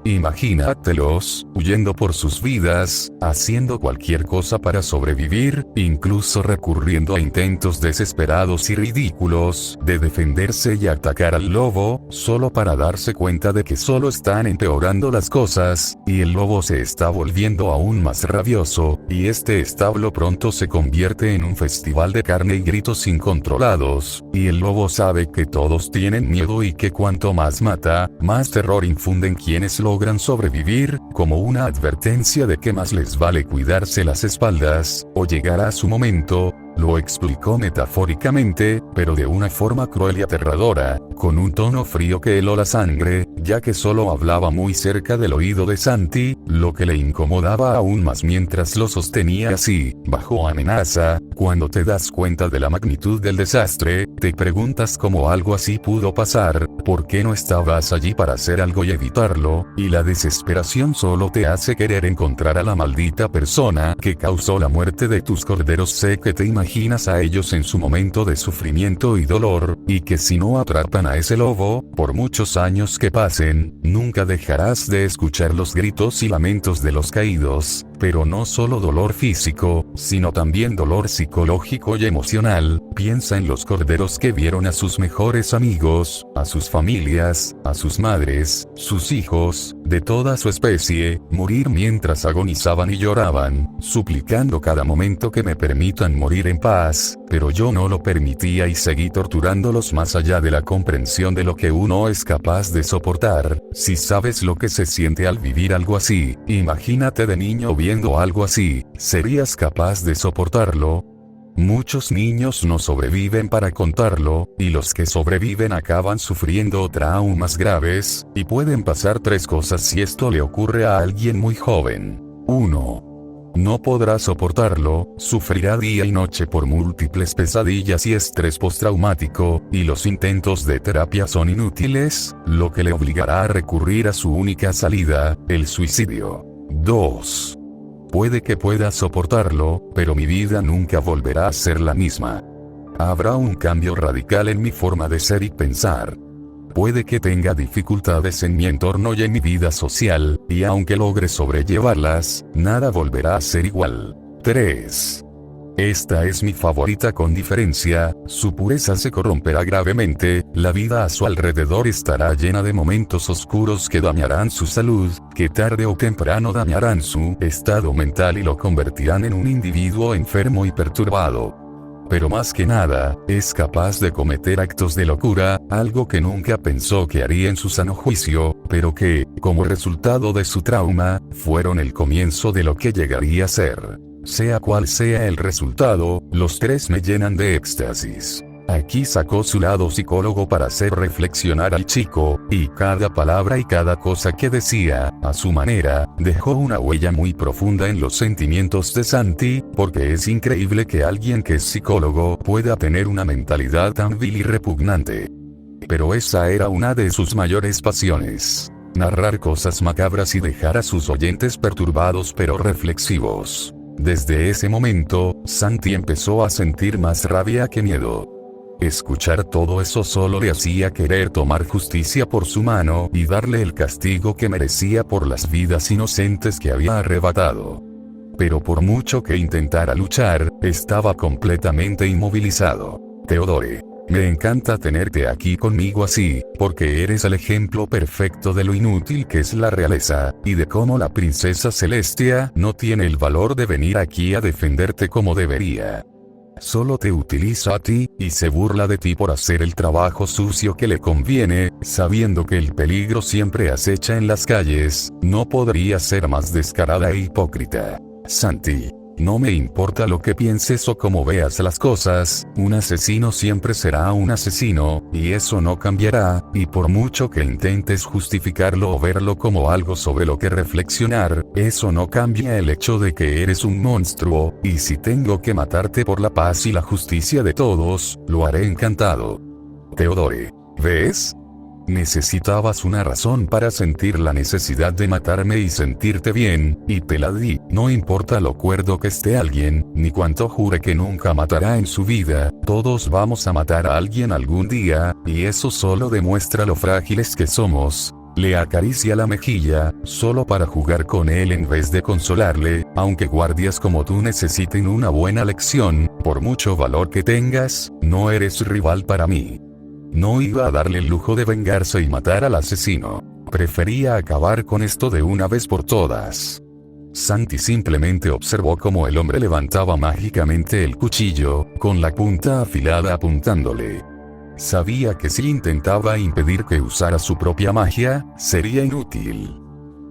Imagínatelos, huyendo por sus vidas, haciendo cualquier cosa para sobrevivir, incluso recurriendo a intentos desesperados y ridículos de defenderse y atacar al lobo, solo para darse cuenta de que solo están empeorando las cosas, y el lobo se está volviendo aún más rabioso, y este establo pronto se convierte en un festival de carne y gritos incontrolados, y el lobo sabe que todos tienen miedo y que cuanto más mata, más terror infunden quienes logran sobrevivir, como una advertencia de que más les vale cuidarse las espaldas, o llegará su momento. Lo explicó metafóricamente, pero de una forma cruel y aterradora, con un tono frío que heló la sangre, ya que solo hablaba muy cerca del oído de Santi, lo que le incomodaba aún más mientras lo sostenía así, bajo amenaza. Cuando te das cuenta de la magnitud del desastre, te preguntas cómo algo así pudo pasar, por qué no estabas allí para hacer algo y evitarlo, y la desesperación solo te hace querer encontrar a la maldita persona que causó la muerte de tus corderos. Sé que te imaginas a ellos en su momento de sufrimiento y dolor, y que si no atrapan a ese lobo, por muchos años que pasen, nunca dejarás de escuchar los gritos y lamentos de los caídos, pero no solo dolor físico, sino también dolor psicológico y emocional. Piensa en los corderos que vieron a sus mejores amigos, a sus familias, a sus madres, sus hijos, de toda su especie, morir mientras agonizaban y lloraban, suplicando cada momento que me permitan morir en paz, pero yo no lo permitía y seguí torturándolos más allá de la comprensión de lo que uno es capaz de soportar. Si sabes lo que se siente al vivir algo así, imagínate de niño viendo algo así, ¿serías capaz de soportarlo? Muchos niños no sobreviven para contarlo, y los que sobreviven acaban sufriendo traumas graves, y pueden pasar 3 cosas si esto le ocurre a alguien muy joven. 1. No podrá soportarlo, sufrirá día y noche por múltiples pesadillas y estrés postraumático, y los intentos de terapia son inútiles, lo que le obligará a recurrir a su única salida, el suicidio. 2. Puede que pueda soportarlo, pero mi vida nunca volverá a ser la misma. Habrá un cambio radical en mi forma de ser y pensar. Puede que tenga dificultades en mi entorno y en mi vida social, y aunque logre sobrellevarlas, nada volverá a ser igual. 3. Esta es mi favorita con diferencia, su pureza se corromperá gravemente, la vida a su alrededor estará llena de momentos oscuros que dañarán su salud, que tarde o temprano dañarán su estado mental y lo convertirán en un individuo enfermo y perturbado. Pero más que nada, es capaz de cometer actos de locura, algo que nunca pensó que haría en su sano juicio, pero que, como resultado de su trauma, fueron el comienzo de lo que llegaría a ser. Sea cual sea el resultado, los 3 me llenan de éxtasis. Aquí sacó su lado psicólogo para hacer reflexionar al chico, y cada palabra y cada cosa que decía, a su manera, dejó una huella muy profunda en los sentimientos de Santi, porque es increíble que alguien que es psicólogo pueda tener una mentalidad tan vil y repugnante. Pero esa era una de sus mayores pasiones. Narrar cosas macabras y dejar a sus oyentes perturbados pero reflexivos. Desde ese momento, Santi empezó a sentir más rabia que miedo. Escuchar todo eso solo le hacía querer tomar justicia por su mano y darle el castigo que merecía por las vidas inocentes que había arrebatado. Pero por mucho que intentara luchar, estaba completamente inmovilizado. Teodore, me encanta tenerte aquí conmigo así, porque eres el ejemplo perfecto de lo inútil que es la realeza, y de cómo la princesa Celestia no tiene el valor de venir aquí a defenderte como debería. Solo te utiliza a ti, y se burla de ti por hacer el trabajo sucio que le conviene, sabiendo que el peligro siempre acecha en las calles. No podría ser más descarada e hipócrita. Santi, no me importa lo que pienses o cómo veas las cosas, un asesino siempre será un asesino, y eso no cambiará, y por mucho que intentes justificarlo o verlo como algo sobre lo que reflexionar, eso no cambia el hecho de que eres un monstruo, y si tengo que matarte por la paz y la justicia de todos, lo haré encantado. Teodore, ¿ves? Necesitabas una razón para sentir la necesidad de matarme y sentirte bien, y te la di. No importa lo cuerdo que esté alguien, ni cuánto jure que nunca matará en su vida, todos vamos a matar a alguien algún día, y eso solo demuestra lo frágiles que somos. Le acaricia la mejilla, solo para jugar con él en vez de consolarle, aunque guardias como tú necesiten una buena lección, por mucho valor que tengas, no eres rival para mí. No iba a darle el lujo de vengarse y matar al asesino. Prefería acabar con esto de una vez por todas. Santi simplemente observó cómo el hombre levantaba mágicamente el cuchillo, con la punta afilada apuntándole. Sabía que si intentaba impedir que usara su propia magia, sería inútil.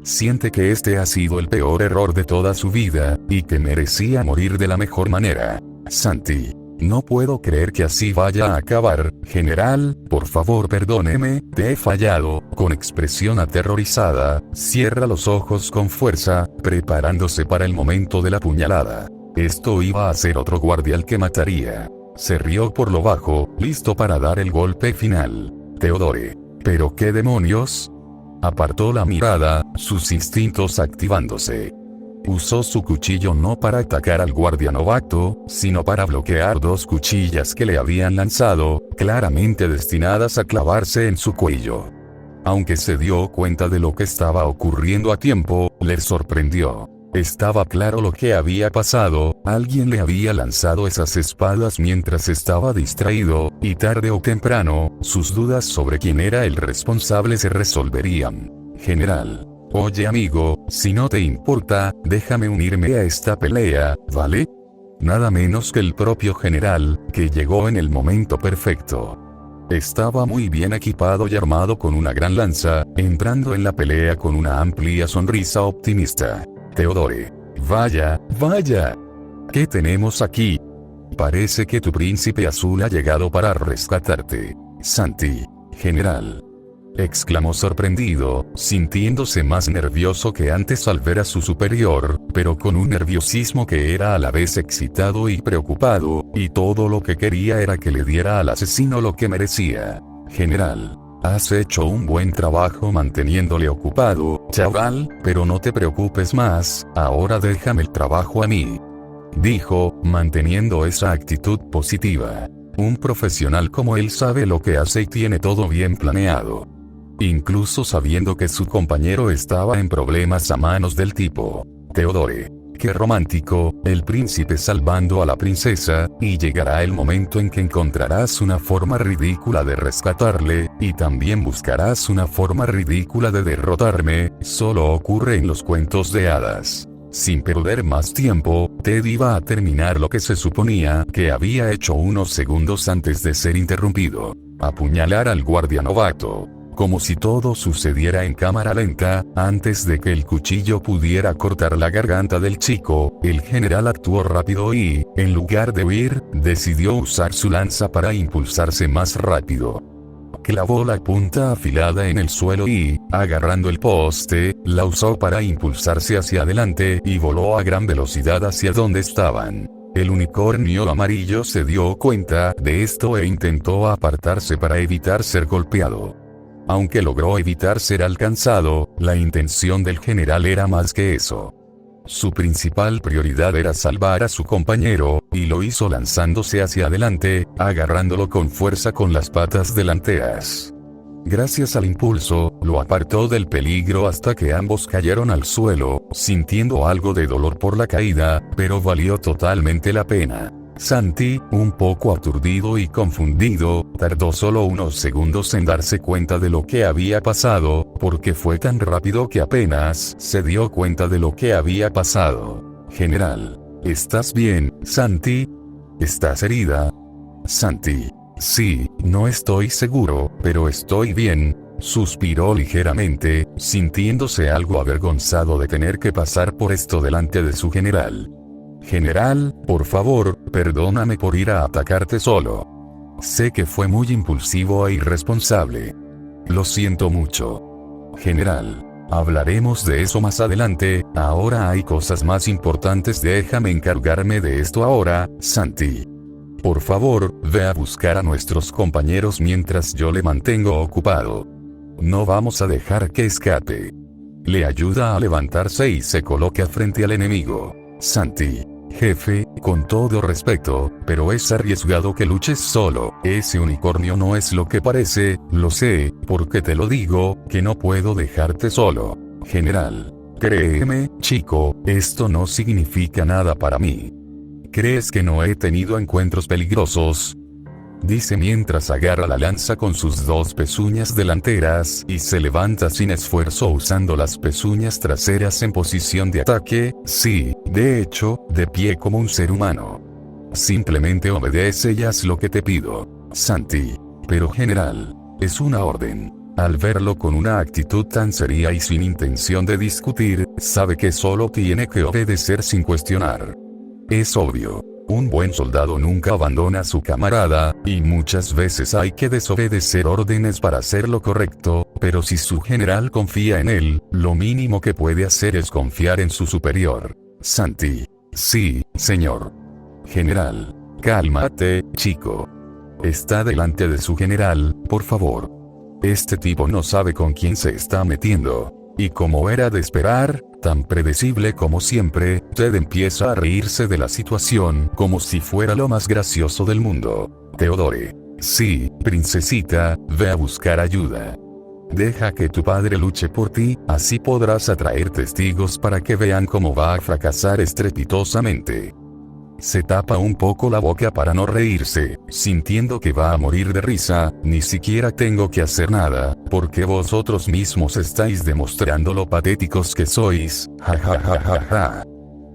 Siente que este ha sido el peor error de toda su vida, y que merecía morir de la mejor manera. Santi, no puedo creer que así vaya a acabar, general, por favor perdóneme, te he fallado. Con expresión aterrorizada, cierra los ojos con fuerza, preparándose para el momento de la puñalada. Esto iba a ser otro guardián que mataría. Se rió por lo bajo, listo para dar el golpe final. Teodore, ¿pero qué demonios? Apartó la mirada, sus instintos activándose. Usó su cuchillo no para atacar al guardia novato, sino para bloquear 2 cuchillas que le habían lanzado, claramente destinadas a clavarse en su cuello. Aunque se dio cuenta de lo que estaba ocurriendo a tiempo, le sorprendió. Estaba claro lo que había pasado, alguien le había lanzado esas espadas mientras estaba distraído, y tarde o temprano, sus dudas sobre quién era el responsable se resolverían. General, Oye amigo, si no te importa, déjame unirme a esta pelea, ¿vale? Nada menos que el propio general, que llegó en el momento perfecto. Estaba muy bien equipado y armado con una gran lanza, entrando en la pelea con una amplia sonrisa optimista. Teodore. Vaya, vaya. ¿Qué tenemos aquí? Parece que tu príncipe azul ha llegado para rescatarte. Santi. General. Exclamó sorprendido, sintiéndose más nervioso que antes al ver a su superior, pero con un nerviosismo que era a la vez excitado y preocupado, y todo lo que quería era que le diera al asesino lo que merecía. General. Has hecho un buen trabajo manteniéndole ocupado, chaval, pero no te preocupes más, ahora déjame el trabajo a mí. Dijo, manteniendo esa actitud positiva. Un profesional como él sabe lo que hace y tiene todo bien planeado. Incluso sabiendo que su compañero estaba en problemas a manos del tipo. Teodore. Qué romántico, el príncipe salvando a la princesa, y llegará el momento en que encontrarás una forma ridícula de rescatarle, y también buscarás una forma ridícula de derrotarme, solo ocurre en los cuentos de hadas. Sin perder más tiempo, Ted iba a terminar lo que se suponía que había hecho unos segundos antes de ser interrumpido. Apuñalar al guardia novato. Como si todo sucediera en cámara lenta, antes de que el cuchillo pudiera cortar la garganta del chico, el general actuó rápido y, en lugar de huir, decidió usar su lanza para impulsarse más rápido. Clavó la punta afilada en el suelo y, agarrando el poste, la usó para impulsarse hacia adelante y voló a gran velocidad hacia donde estaban. El unicornio amarillo se dio cuenta de esto e intentó apartarse para evitar ser golpeado. Aunque logró evitar ser alcanzado, la intención del general era más que eso. Su principal prioridad era salvar a su compañero, y lo hizo lanzándose hacia adelante, agarrándolo con fuerza con las patas delanteras. Gracias al impulso, lo apartó del peligro hasta que ambos cayeron al suelo, sintiendo algo de dolor por la caída, pero valió totalmente la pena. Santi, un poco aturdido y confundido, tardó solo unos segundos en darse cuenta de lo que había pasado, porque fue tan rápido que apenas se dio cuenta de lo que había pasado. General. ¿Estás bien, Santi? ¿Estás herida? Santi. Sí, no estoy seguro, pero estoy bien. Suspiró ligeramente, sintiéndose algo avergonzado de tener que pasar por esto delante de su general. General, por favor, perdóname por ir a atacarte solo. Sé que fue muy impulsivo e irresponsable. Lo siento mucho. General. Hablaremos de eso más adelante, ahora hay cosas más importantes, déjame encargarme de esto ahora, Santi. Por favor, ve a buscar a nuestros compañeros mientras yo le mantengo ocupado. No vamos a dejar que escape. Le ayuda a levantarse y se coloca frente al enemigo. Santi. Jefe, con todo respeto, pero es arriesgado que luches solo, ese unicornio no es lo que parece, lo sé, porque te lo digo, que no puedo dejarte solo. General. Créeme, chico, esto no significa nada para mí. ¿Crees que no he tenido encuentros peligrosos? Dice mientras agarra la lanza con sus dos pezuñas delanteras y se levanta sin esfuerzo usando las pezuñas traseras en posición de ataque, sí, de hecho, de pie como un ser humano. Simplemente obedece y haz lo que te pido, Santi. Pero general, es una orden. Al verlo con una actitud tan seria y sin intención de discutir, sabe que solo tiene que obedecer sin cuestionar. Es obvio. Un buen soldado nunca abandona a su camarada, y muchas veces hay que desobedecer órdenes para hacer lo correcto, pero si su general confía en él, lo mínimo que puede hacer es confiar en su superior. Santi. Sí, señor. General. Cálmate, chico. Está delante de su general, por favor. Este tipo no sabe con quién se está metiendo. Y como era de esperar, tan predecible como siempre, Ted empieza a reírse de la situación como si fuera lo más gracioso del mundo. Teodore. Sí, princesita, ve a buscar ayuda. Deja que tu padre luche por ti, así podrás atraer testigos para que vean cómo va a fracasar estrepitosamente. Se tapa un poco la boca para no reírse, sintiendo que va a morir de risa. Ni siquiera tengo que hacer nada, porque vosotros mismos estáis demostrando lo patéticos que sois. Ja ja ja ja ja.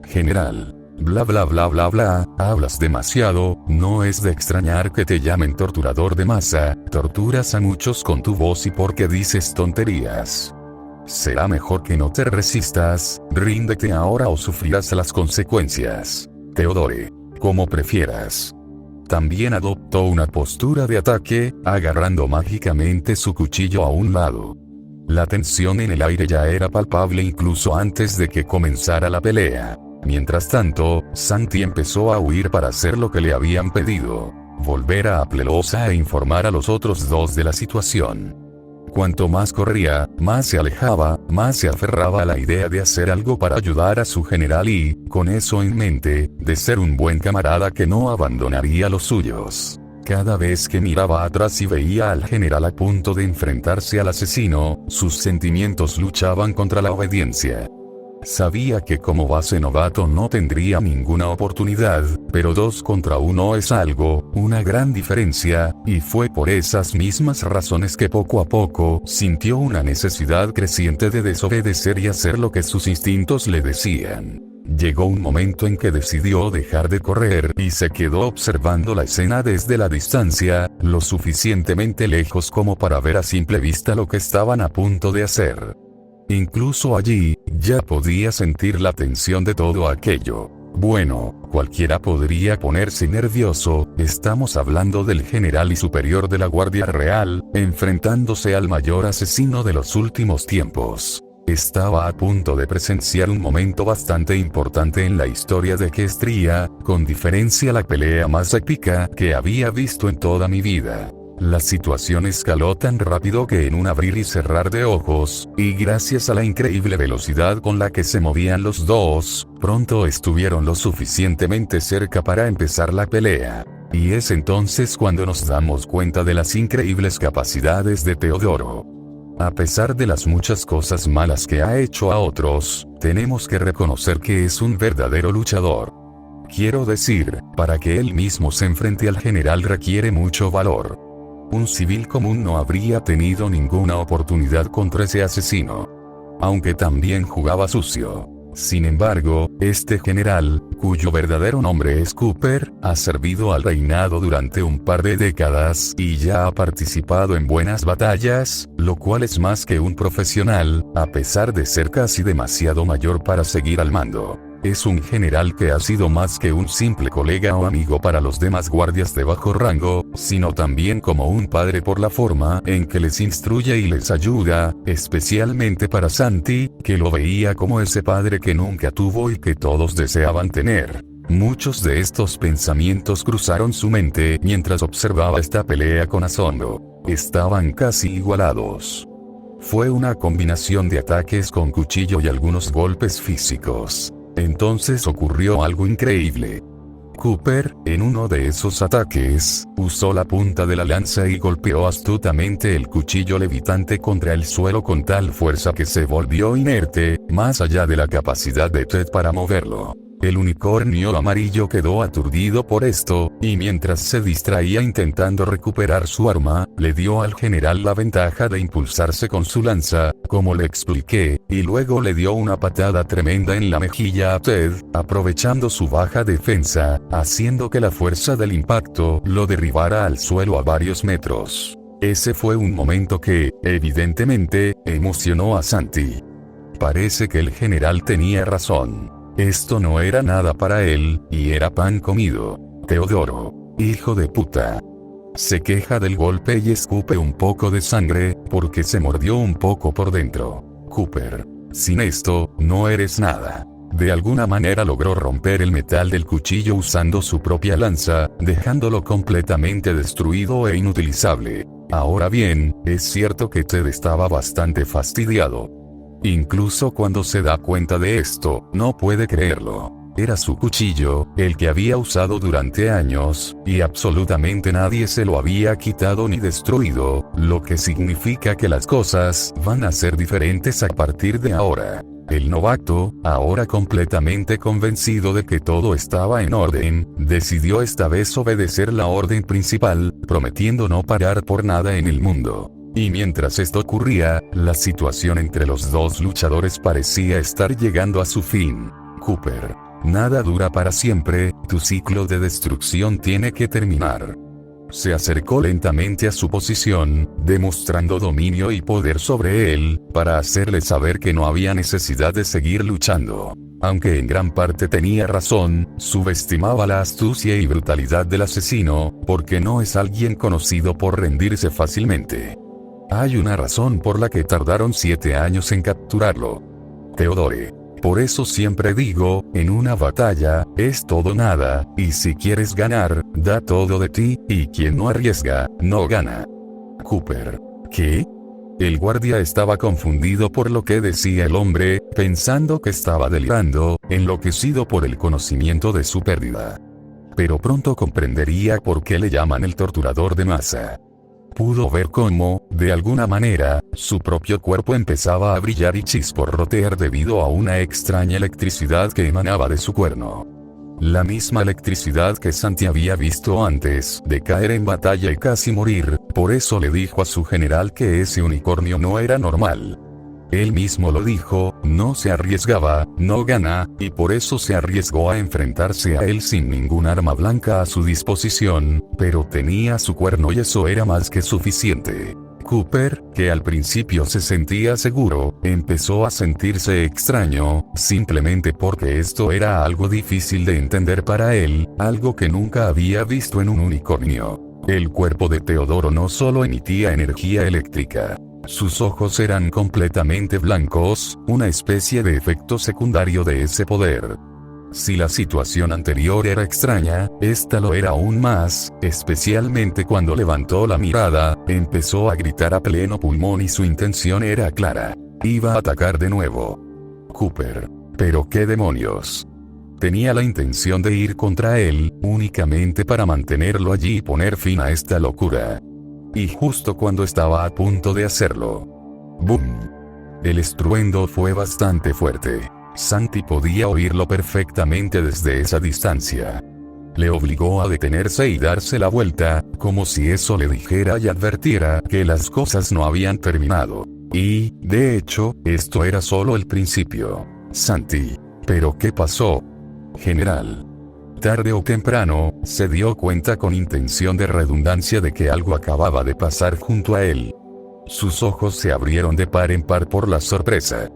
General. Bla bla bla bla bla, hablas demasiado, no es de extrañar que te llamen torturador de masa, torturas a muchos con tu voz y porque dices tonterías. Será mejor que no te resistas, ríndete ahora o sufrirás las consecuencias. Teodore. Como prefieras. También adoptó una postura de ataque, agarrando mágicamente su cuchillo a un lado. La tensión en el aire ya era palpable incluso antes de que comenzara la pelea. Mientras tanto, Santi empezó a huir para hacer lo que le habían pedido. Volver a Aplelosa e informar a los otros dos de la situación. Cuanto más corría, más se alejaba, más se aferraba a la idea de hacer algo para ayudar a su general y, con eso en mente, de ser un buen camarada que no abandonaría los suyos. Cada vez que miraba atrás y veía al general a punto de enfrentarse al asesino, sus sentimientos luchaban contra la obediencia. Sabía que como base novato no tendría ninguna oportunidad, pero 2 contra 1 es algo, una gran diferencia, y fue por esas mismas razones que poco a poco sintió una necesidad creciente de desobedecer y hacer lo que sus instintos le decían. Llegó un momento en que decidió dejar de correr y se quedó observando la escena desde la distancia, lo suficientemente lejos como para ver a simple vista lo que estaban a punto de hacer. Incluso allí, ya podía sentir la tensión de todo aquello. Bueno, cualquiera podría ponerse nervioso, estamos hablando del general y superior de la Guardia Real, enfrentándose al mayor asesino de los últimos tiempos. Estaba a punto de presenciar un momento bastante importante en la historia de Equestria, con diferencia la pelea más épica que había visto en toda mi vida. La situación escaló tan rápido que en un abrir y cerrar de ojos, y gracias a la increíble velocidad con la que se movían los dos, pronto estuvieron lo suficientemente cerca para empezar la pelea. Y es entonces cuando nos damos cuenta de las increíbles capacidades de Teodoro. A pesar de las muchas cosas malas que ha hecho a otros, tenemos que reconocer que es un verdadero luchador. Quiero decir, para que él mismo se enfrente al general requiere mucho valor. Un civil común no habría tenido ninguna oportunidad contra ese asesino. Aunque también jugaba sucio. Sin embargo, este general, cuyo verdadero nombre es Cooper, ha servido al reinado durante un par de décadas y ya ha participado en buenas batallas, lo cual es más que un profesional, a pesar de ser casi demasiado mayor para seguir al mando. Es un general que ha sido más que un simple colega o amigo para los demás guardias de bajo rango, sino también como un padre por la forma en que les instruye y les ayuda, especialmente para Santi, que lo veía como ese padre que nunca tuvo y que todos deseaban tener. Muchos de estos pensamientos cruzaron su mente mientras observaba esta pelea con asombro. Estaban casi igualados. Fue una combinación de ataques con cuchillo y algunos golpes físicos. Entonces ocurrió algo increíble. Cooper, en uno de esos ataques, usó la punta de la lanza y golpeó astutamente el cuchillo levitante contra el suelo con tal fuerza que se volvió inerte, más allá de la capacidad de Ted para moverlo. El unicornio amarillo quedó aturdido por esto, y mientras se distraía intentando recuperar su arma, le dio al general la ventaja de impulsarse con su lanza, como le expliqué, y luego le dio una patada tremenda en la mejilla a Ted, aprovechando su baja defensa, haciendo que la fuerza del impacto lo derribara al suelo a varios metros. Ese fue un momento que, evidentemente, emocionó a Santi. Parece que el general tenía razón. Esto no era nada para él, y era pan comido. Teodoro. Hijo de puta. Se queja del golpe y escupe un poco de sangre, porque se mordió un poco por dentro. Cooper. Sin esto, no eres nada. De alguna manera logró romper el metal del cuchillo usando su propia lanza, dejándolo completamente destruido e inutilizable. Ahora bien, es cierto que Ted estaba bastante fastidiado. Incluso cuando se da cuenta de esto, no puede creerlo. Era su cuchillo, el que había usado durante años, y absolutamente nadie se lo había quitado ni destruido, lo que significa que las cosas van a ser diferentes a partir de ahora. El novato, ahora completamente convencido de que todo estaba en orden, decidió esta vez obedecer la orden principal, prometiendo no parar por nada en el mundo. Y mientras esto ocurría, la situación entre los dos luchadores parecía estar llegando a su fin. Cooper. Nada dura para siempre, tu ciclo de destrucción tiene que terminar. Se acercó lentamente a su posición, demostrando dominio y poder sobre él, para hacerle saber que no había necesidad de seguir luchando. Aunque en gran parte tenía razón, subestimaba la astucia y brutalidad del asesino, porque no es alguien conocido por rendirse fácilmente. Hay una razón por la que tardaron 7 años en capturarlo. Theodore. Por eso siempre digo, en una batalla, es todo nada, y si quieres ganar, da todo de ti, y quien no arriesga, no gana. Cooper. ¿Qué? El guardia estaba confundido por lo que decía el hombre, pensando que estaba delirando, enloquecido por el conocimiento de su pérdida. Pero pronto comprendería por qué le llaman el torturador de masa. Pudo ver cómo, de alguna manera, su propio cuerpo empezaba a brillar y chisporrotear debido a una extraña electricidad que emanaba de su cuerno. La misma electricidad que Santi había visto antes de caer en batalla y casi morir, por eso le dijo a su general que ese unicornio no era normal. Él mismo lo dijo, no se arriesgaba, no gana, y por eso se arriesgó a enfrentarse a él sin ningún arma blanca a su disposición, pero tenía su cuerno y eso era más que suficiente. Cooper, que al principio se sentía seguro, empezó a sentirse extraño, simplemente porque esto era algo difícil de entender para él, algo que nunca había visto en un unicornio. El cuerpo de Teodoro no solo emitía energía eléctrica. Sus ojos eran completamente blancos, una especie de efecto secundario de ese poder. Si la situación anterior era extraña, esta lo era aún más, especialmente cuando levantó la mirada, empezó a gritar a pleno pulmón y su intención era clara. Iba a atacar de nuevo. Cooper. ¿Pero qué demonios? Tenía la intención de ir contra él, únicamente para mantenerlo allí y poner fin a esta locura. Y justo cuando estaba a punto de hacerlo. ¡Bum! El estruendo fue bastante fuerte. Santi podía oírlo perfectamente desde esa distancia. Le obligó a detenerse y darse la vuelta, como si eso le dijera y advirtiera que las cosas no habían terminado. Y, de hecho, esto era solo el principio. Santi. ¿Pero qué pasó? General. Tarde o temprano, se dio cuenta con intención de redundancia de que algo acababa de pasar junto a él. Sus ojos se abrieron de par en par por la sorpresa.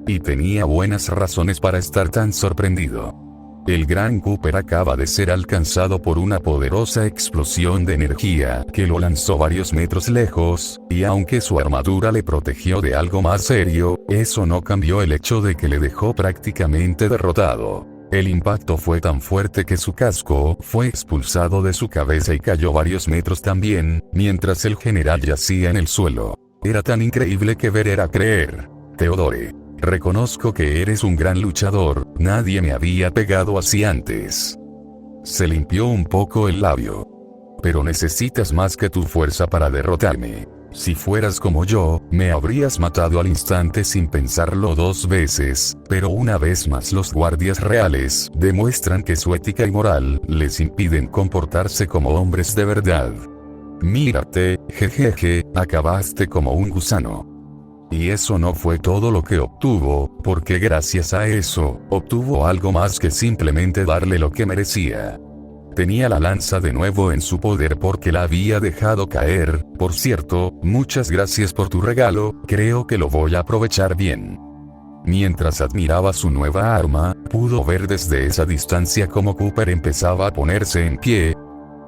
Y tenía buenas razones para estar tan sorprendido. El gran Cooper acaba de ser alcanzado por una poderosa explosión de energía que lo lanzó varios metros lejos, y aunque su armadura le protegió de algo más serio, eso no cambió el hecho de que le dejó prácticamente derrotado. El impacto fue tan fuerte que su casco fue expulsado de su cabeza y cayó varios metros también, mientras el general yacía en el suelo. Era tan increíble que ver era creer. Theodore. Reconozco que eres un gran luchador, nadie me había pegado así antes. Se limpió un poco el labio. Pero necesitas más que tu fuerza para derrotarme. Si fueras como yo, me habrías matado al instante sin pensarlo 2 veces, pero una vez más los guardias reales demuestran que su ética y moral les impiden comportarse como hombres de verdad. Mírate, jejeje, acabaste como un gusano. Y eso no fue todo lo que obtuvo, porque gracias a eso, obtuvo algo más que simplemente darle lo que merecía. Tenía la lanza de nuevo en su poder porque la había dejado caer. Por cierto, muchas gracias por tu regalo, creo que lo voy a aprovechar bien. Mientras admiraba su nueva arma, pudo ver desde esa distancia cómo Cooper empezaba a ponerse en pie.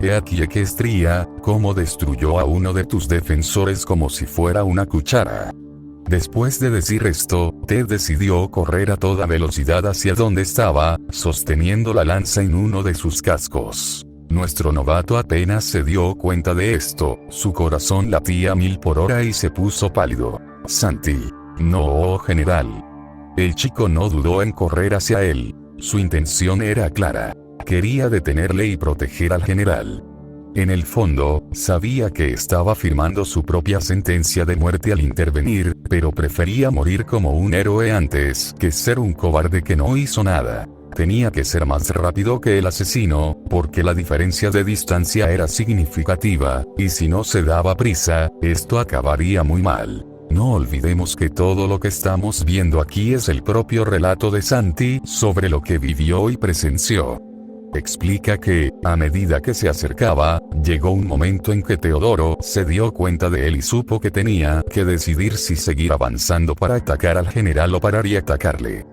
He aquí que estría, cómo destruyó a uno de tus defensores como si fuera una cuchara. Después de decir esto, Ted decidió correr a toda velocidad hacia donde estaba, sosteniendo la lanza en uno de sus cascos. Nuestro novato apenas se dio cuenta de esto, su corazón latía a 1000 por hora y se puso pálido. Santi. No, general. El chico no dudó en correr hacia él. Su intención era clara. Quería detenerle y proteger al general. En el fondo, sabía que estaba firmando su propia sentencia de muerte al intervenir, pero prefería morir como un héroe antes que ser un cobarde que no hizo nada. Tenía que ser más rápido que el asesino, porque la diferencia de distancia era significativa, y si no se daba prisa, esto acabaría muy mal. No olvidemos que todo lo que estamos viendo aquí es el propio relato de Santi sobre lo que vivió y presenció. Explica que, a medida que se acercaba, llegó un momento en que Teodoro se dio cuenta de él y supo que tenía que decidir si seguir avanzando para atacar al general o parar y atacarle.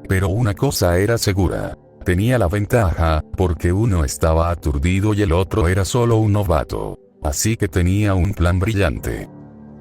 Pero una cosa era segura. Tenía la ventaja, porque uno estaba aturdido y el otro era solo un novato. Así que tenía un plan brillante.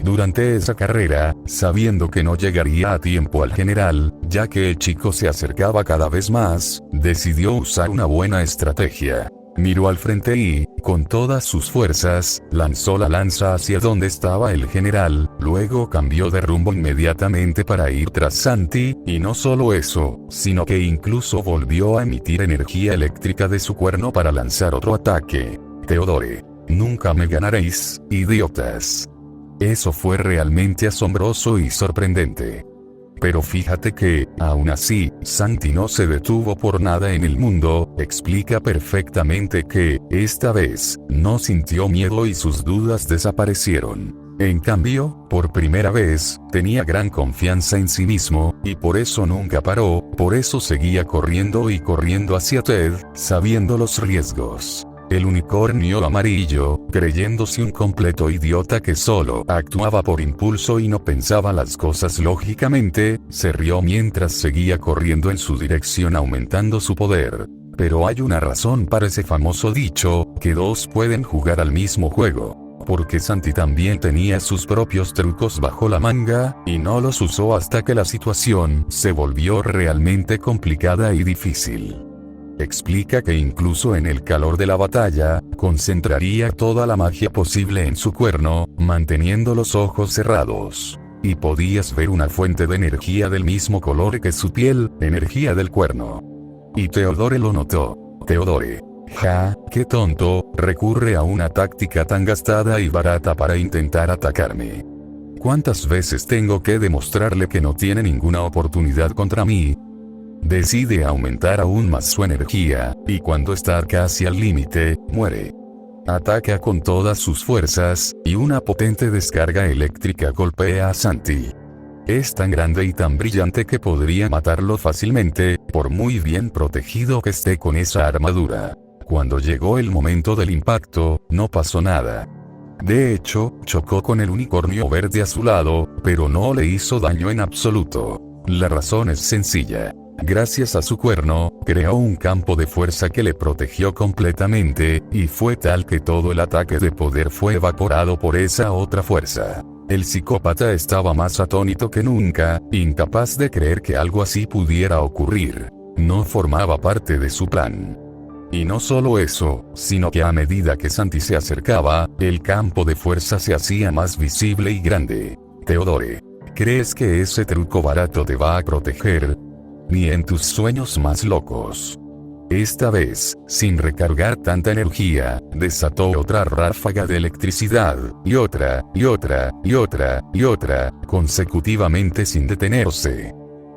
Durante esa carrera, sabiendo que no llegaría a tiempo al general, ya que el chico se acercaba cada vez más, decidió usar una buena estrategia. Miró al frente y, con todas sus fuerzas, lanzó la lanza hacia donde estaba el general, luego cambió de rumbo inmediatamente para ir tras Santi, y no solo eso, sino que incluso volvió a emitir energía eléctrica de su cuerno para lanzar otro ataque. Teodore, nunca me ganaréis, idiotas. Eso fue realmente asombroso y sorprendente. Pero fíjate que, aún así, Santi no se detuvo por nada en el mundo, explica perfectamente que, esta vez, no sintió miedo y sus dudas desaparecieron. En cambio, por primera vez, tenía gran confianza en sí mismo, y por eso nunca paró, por eso seguía corriendo y corriendo hacia Ted, sabiendo los riesgos. El unicornio amarillo, creyéndose un completo idiota que solo actuaba por impulso y no pensaba las cosas lógicamente, se rió mientras seguía corriendo en su dirección aumentando su poder. Pero hay una razón para ese famoso dicho, que dos pueden jugar al mismo juego. Porque Santi también tenía sus propios trucos bajo la manga, y no los usó hasta que la situación se volvió realmente complicada y difícil. Explica que incluso en el calor de la batalla, concentraría toda la magia posible en su cuerno, manteniendo los ojos cerrados. Y podías ver una fuente de energía del mismo color que su piel, energía del cuerno. Y Teodore lo notó. Teodore. Ja, qué tonto, recurre a una táctica tan gastada y barata para intentar atacarme. ¿Cuántas veces tengo que demostrarle que no tiene ninguna oportunidad contra mí? Decide aumentar aún más su energía, y cuando está casi al límite, muere. Ataca con todas sus fuerzas, y una potente descarga eléctrica golpea a Santi. Es tan grande y tan brillante que podría matarlo fácilmente, por muy bien protegido que esté con esa armadura. Cuando llegó el momento del impacto, no pasó nada. De hecho, chocó con el unicornio verde a su lado, pero no le hizo daño en absoluto. La razón es sencilla. Gracias a su cuerno, creó un campo de fuerza que le protegió completamente, y fue tal que todo el ataque de poder fue evaporado por esa otra fuerza. El psicópata estaba más atónito que nunca, incapaz de creer que algo así pudiera ocurrir. No formaba parte de su plan. Y no solo eso, sino que a medida que Santi se acercaba, el campo de fuerza se hacía más visible y grande. Teodore, ¿crees que ese truco barato te va a proteger? Ni en tus sueños más locos. Esta vez, sin recargar tanta energía, desató otra ráfaga de electricidad, y otra, y otra, y otra, y otra, consecutivamente sin detenerse.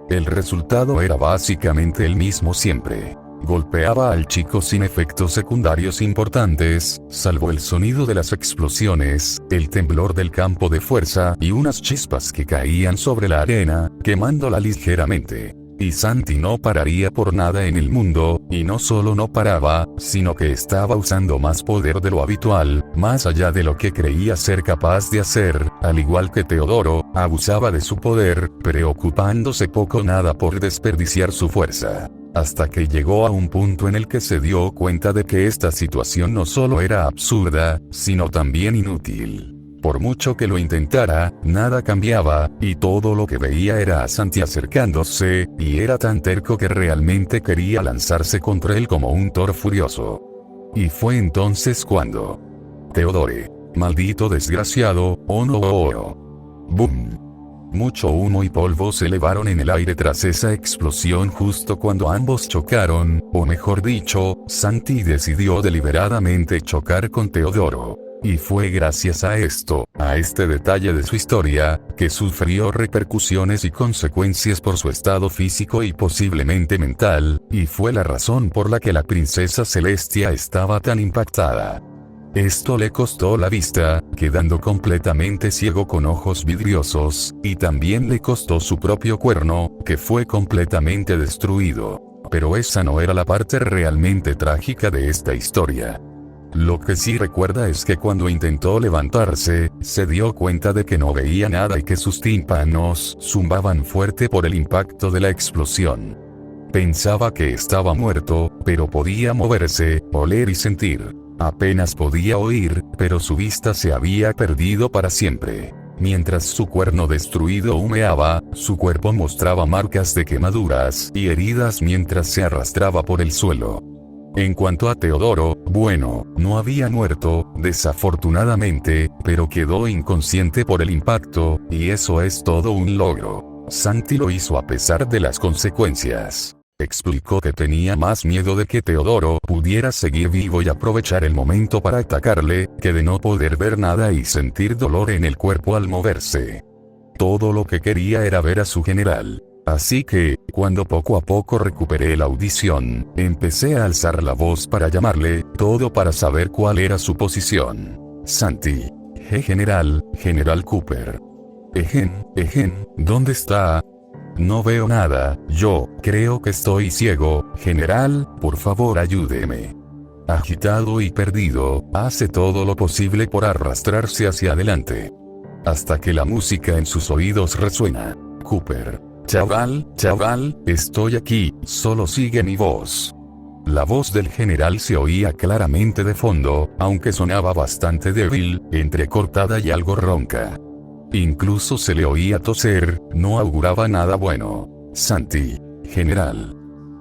El resultado era básicamente el mismo siempre. Golpeaba al chico sin efectos secundarios importantes, salvo el sonido de las explosiones, el temblor del campo de fuerza y unas chispas que caían sobre la arena, quemándola ligeramente. Y Santi no pararía por nada en el mundo, y no solo no paraba, sino que estaba usando más poder de lo habitual, más allá de lo que creía ser capaz de hacer, al igual que Teodoro, abusaba de su poder, preocupándose poco o nada por desperdiciar su fuerza. Hasta que llegó a un punto en el que se dio cuenta de que esta situación no solo era absurda, sino también inútil. Por mucho que lo intentara, nada cambiaba, y todo lo que veía era a Santi acercándose, y era tan terco que realmente quería lanzarse contra él como un toro furioso. Y fue entonces cuando... Teodore, maldito desgraciado, oh no, oh, oh. ¡Bum! Mucho humo y polvo se elevaron en el aire tras esa explosión justo cuando ambos chocaron, o mejor dicho, Santi decidió deliberadamente chocar con Teodoro. Y fue gracias a esto, a este detalle de su historia, que sufrió repercusiones y consecuencias por su estado físico y posiblemente mental, y fue la razón por la que la princesa Celestia estaba tan impactada. Esto le costó la vista, quedando completamente ciego con ojos vidriosos, y también le costó su propio cuerno, que fue completamente destruido. Pero esa no era la parte realmente trágica de esta historia. Lo que sí recuerda es que cuando intentó levantarse, se dio cuenta de que no veía nada y que sus tímpanos zumbaban fuerte por el impacto de la explosión. Pensaba que estaba muerto, pero podía moverse, oler y sentir. Apenas podía oír, pero su vista se había perdido para siempre. Mientras su cuerno destruido humeaba, su cuerpo mostraba marcas de quemaduras y heridas mientras se arrastraba por el suelo. En cuanto a Teodoro, bueno, no había muerto, desafortunadamente, pero quedó inconsciente por el impacto, y eso es todo un logro. Santi lo hizo a pesar de las consecuencias. Explicó que tenía más miedo de que Teodoro pudiera seguir vivo y aprovechar el momento para atacarle, que de no poder ver nada y sentir dolor en el cuerpo al moverse. Todo lo que quería era ver a su general. Así que, cuando poco a poco recuperé la audición, empecé a alzar la voz para llamarle, todo para saber cuál era su posición. Santi. General Cooper. ¿Dónde está? No veo nada, yo creo que estoy ciego, general, por favor ayúdeme. Agitado y perdido, hace todo lo posible por arrastrarse hacia adelante. Hasta que la música en sus oídos resuena. Cooper. Chaval, estoy aquí, solo sigue mi voz. La voz del general se oía claramente de fondo, aunque sonaba bastante débil, entrecortada y algo ronca. Incluso se le oía toser, no auguraba nada bueno. Santi. General.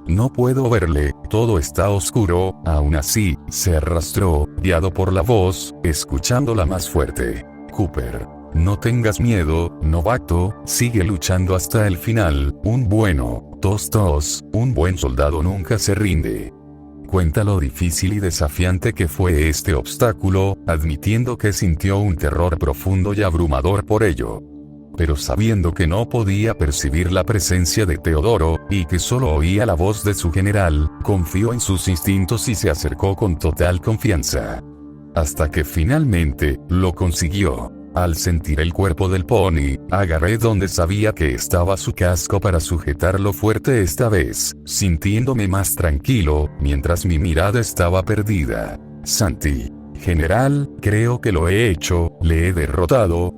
No puedo verle, todo está oscuro, aún así, se arrastró, guiado por la voz, escuchándola más fuerte. Cooper. No tengas miedo, novato, sigue luchando hasta el final, un buen soldado nunca se rinde. Cuenta lo difícil y desafiante que fue este obstáculo, admitiendo que sintió un terror profundo y abrumador por ello. Pero sabiendo que no podía percibir la presencia de Teodoro, y que solo oía la voz de su general, confió en sus instintos y se acercó con total confianza. Hasta que finalmente, lo consiguió. Al sentir el cuerpo del pony, agarré donde sabía que estaba su casco para sujetarlo fuerte esta vez, sintiéndome más tranquilo, mientras mi mirada estaba perdida. Santi. General, creo que lo he hecho, le he derrotado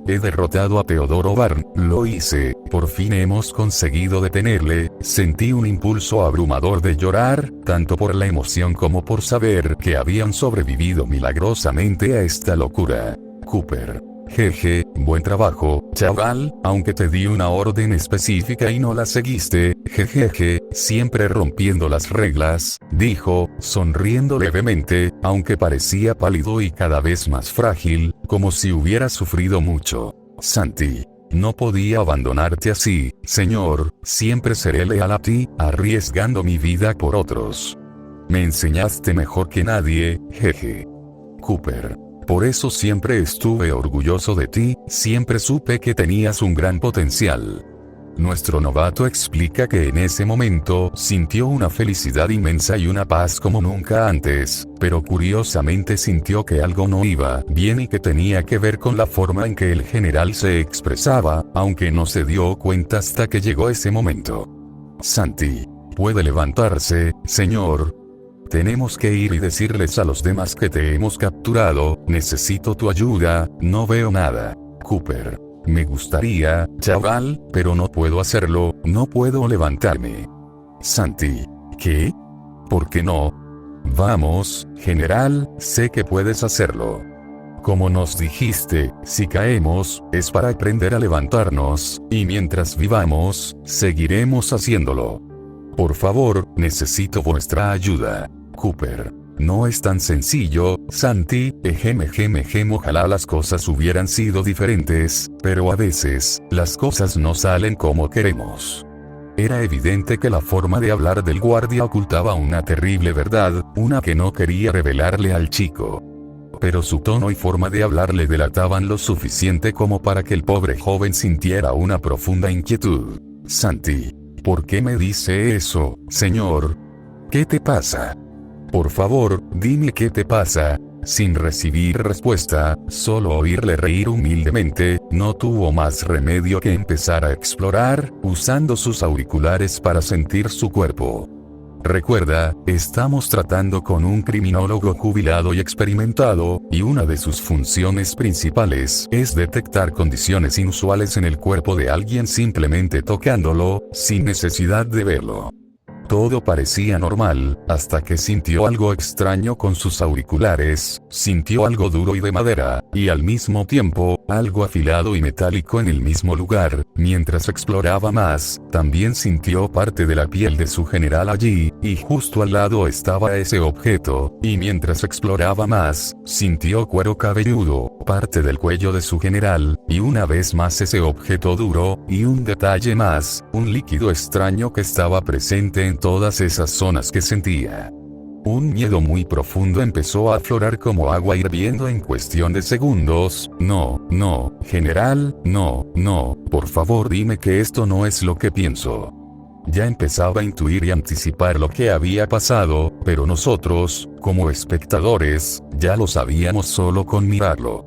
a Teodoro Barn, lo hice, por fin hemos conseguido detenerle, sentí un impulso abrumador de llorar, tanto por la emoción como por saber que habían sobrevivido milagrosamente a esta locura. Cooper. Jeje, buen trabajo, chaval, aunque te di una orden específica y no la seguiste, jejeje, siempre rompiendo las reglas, dijo, sonriendo levemente, aunque parecía pálido y cada vez más frágil, como si hubiera sufrido mucho. Santi. No podía abandonarte así, señor, siempre seré leal a ti, arriesgando mi vida por otros. Me enseñaste mejor que nadie, jeje. Cooper. Por eso siempre estuve orgulloso de ti, siempre supe que tenías un gran potencial. Nuestro novato explica que en ese momento sintió una felicidad inmensa y una paz como nunca antes, pero curiosamente sintió que algo no iba bien y que tenía que ver con la forma en que el general se expresaba, aunque no se dio cuenta hasta que llegó ese momento. Santi. ¿Puede levantarse, señor? Tenemos que ir y decirles a los demás que te hemos capturado, necesito tu ayuda, no veo nada. Cooper. Me gustaría, chaval, pero no puedo hacerlo, no puedo levantarme. Santi. ¿Qué? ¿Por qué no? Vamos, general, sé que puedes hacerlo. Como nos dijiste, si caemos, es para aprender a levantarnos, y mientras vivamos, seguiremos haciéndolo. Por favor, necesito vuestra ayuda. Cooper. No es tan sencillo, Santi, ojalá las cosas hubieran sido diferentes, pero a veces, las cosas no salen como queremos. Era evidente que la forma de hablar del guardia ocultaba una terrible verdad, una que no quería revelarle al chico. Pero su tono y forma de hablar le delataban lo suficiente como para que el pobre joven sintiera una profunda inquietud. Santi, ¿por qué me dice eso, señor? ¿Qué te pasa? Por favor, dime qué te pasa. Sin recibir respuesta, solo oírle reír humildemente, no tuvo más remedio que empezar a explorar, usando sus auriculares para sentir su cuerpo. Recuerda, estamos tratando con un criminólogo jubilado y experimentado, y una de sus funciones principales es detectar condiciones inusuales en el cuerpo de alguien simplemente tocándolo, sin necesidad de verlo. Todo parecía normal, hasta que sintió algo extraño con sus auriculares, sintió algo duro y de madera, y al mismo tiempo, algo afilado y metálico en el mismo lugar. Mientras exploraba más, también sintió parte de la piel de su general allí, y justo al lado estaba ese objeto, y mientras exploraba más, sintió cuero cabelludo, parte del cuello de su general, y una vez más ese objeto duro, y un detalle más, un líquido extraño que estaba presente en todas esas zonas que sentía. Un miedo muy profundo empezó a aflorar como agua hirviendo en cuestión de segundos. No, general, no, por favor dime que esto no es lo que pienso. Ya empezaba a intuir y anticipar lo que había pasado, pero nosotros, como espectadores, ya lo sabíamos solo con mirarlo.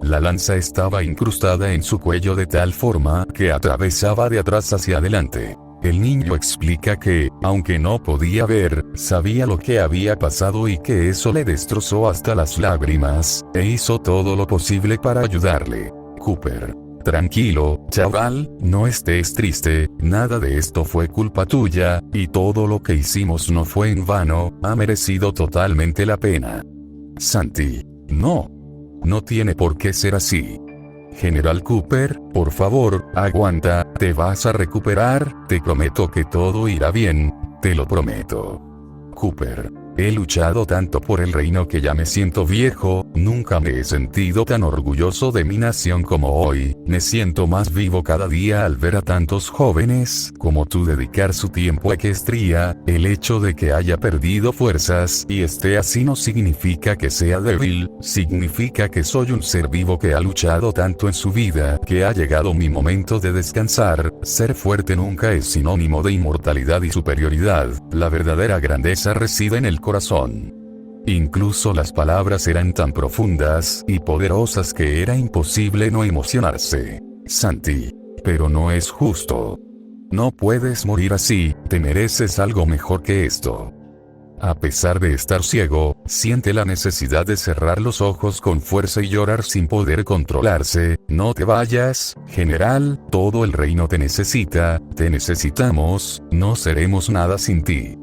La lanza estaba incrustada en su cuello de tal forma que atravesaba de atrás hacia adelante. El niño explica que, aunque no podía ver, sabía lo que había pasado y que eso le destrozó hasta las lágrimas, e hizo todo lo posible para ayudarle. Cooper. Tranquilo, chaval, no estés triste, nada de esto fue culpa tuya, y todo lo que hicimos no fue en vano, ha merecido totalmente la pena. Santi. No tiene por qué ser así. General Cooper, por favor, aguanta, te vas a recuperar, te prometo que todo irá bien, te lo prometo. Cooper. He luchado tanto por el reino que ya me siento viejo, nunca me he sentido tan orgulloso de mi nación como hoy, me siento más vivo cada día al ver a tantos jóvenes como tú dedicar su tiempo a Equestria. El hecho de que haya perdido fuerzas y esté así no significa que sea débil, significa que soy un ser vivo que ha luchado tanto en su vida, que ha llegado mi momento de descansar. Ser fuerte nunca es sinónimo de inmortalidad y superioridad, la verdadera grandeza reside en el corazón. Incluso las palabras eran tan profundas y poderosas que era imposible no emocionarse. Santi. Pero no es justo. No puedes morir así, te mereces algo mejor que esto. A pesar de estar ciego, siente la necesidad de cerrar los ojos con fuerza y llorar sin poder controlarse. No te vayas, general, todo el reino te necesita, te necesitamos, no seremos nada sin ti.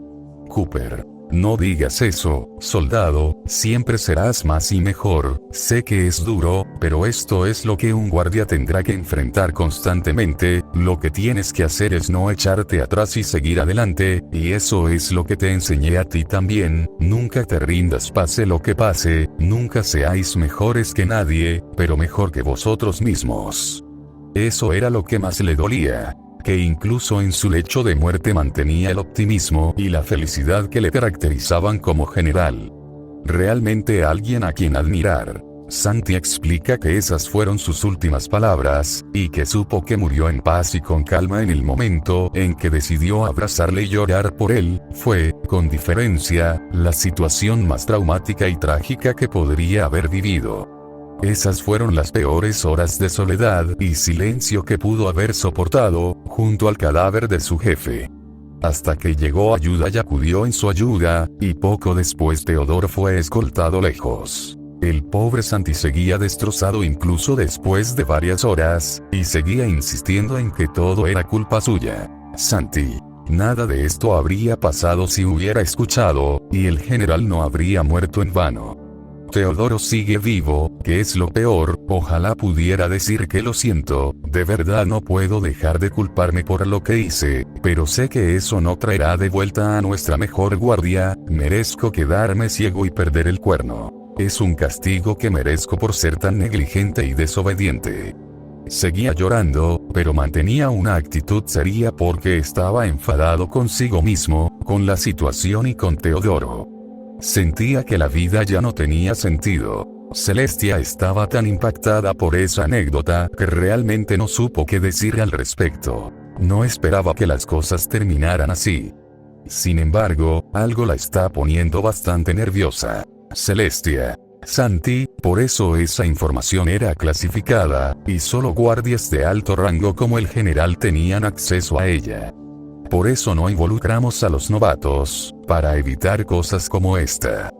Cooper. No digas eso, soldado, siempre serás más y mejor, sé que es duro, pero esto es lo que un guardia tendrá que enfrentar constantemente, lo que tienes que hacer es no echarte atrás y seguir adelante, y eso es lo que te enseñé a ti también, nunca te rindas pase lo que pase, nunca seáis mejores que nadie, pero mejor que vosotros mismos. Eso era lo que más le dolía. Que incluso en su lecho de muerte mantenía el optimismo y la felicidad que le caracterizaban como general. Realmente alguien a quien admirar. Santi explica que esas fueron sus últimas palabras, y que supo que murió en paz y con calma en el momento en que decidió abrazarle y llorar por él. Fue, con diferencia, la situación más traumática y trágica que podría haber vivido. Esas fueron las peores horas de soledad y silencio que pudo haber soportado, junto al cadáver de su jefe. Hasta que llegó ayuda y acudió en su ayuda, y poco después Theodore fue escoltado lejos. El pobre Santi seguía destrozado incluso después de varias horas, y seguía insistiendo en que todo era culpa suya. Santi. Nada de esto habría pasado si hubiera escuchado, y el general no habría muerto en vano. Teodoro sigue vivo, que es lo peor. Ojalá pudiera decir que lo siento, de verdad no puedo dejar de culparme por lo que hice, pero sé que eso no traerá de vuelta a nuestra mejor guardia. Merezco quedarme ciego y perder el cuerno. Es un castigo que merezco por ser tan negligente y desobediente. Seguía llorando, pero mantenía una actitud seria porque estaba enfadado consigo mismo, con la situación y con Teodoro. Sentía que la vida ya no tenía sentido. Celestia estaba tan impactada por esa anécdota que realmente no supo qué decir al respecto. No esperaba que las cosas terminaran así. Sin embargo, algo la está poniendo bastante nerviosa. Celestia. Santi, por eso esa información era clasificada, y solo guardias de alto rango como el general tenían acceso a ella. Por eso no involucramos a los novatos, para evitar cosas como esta.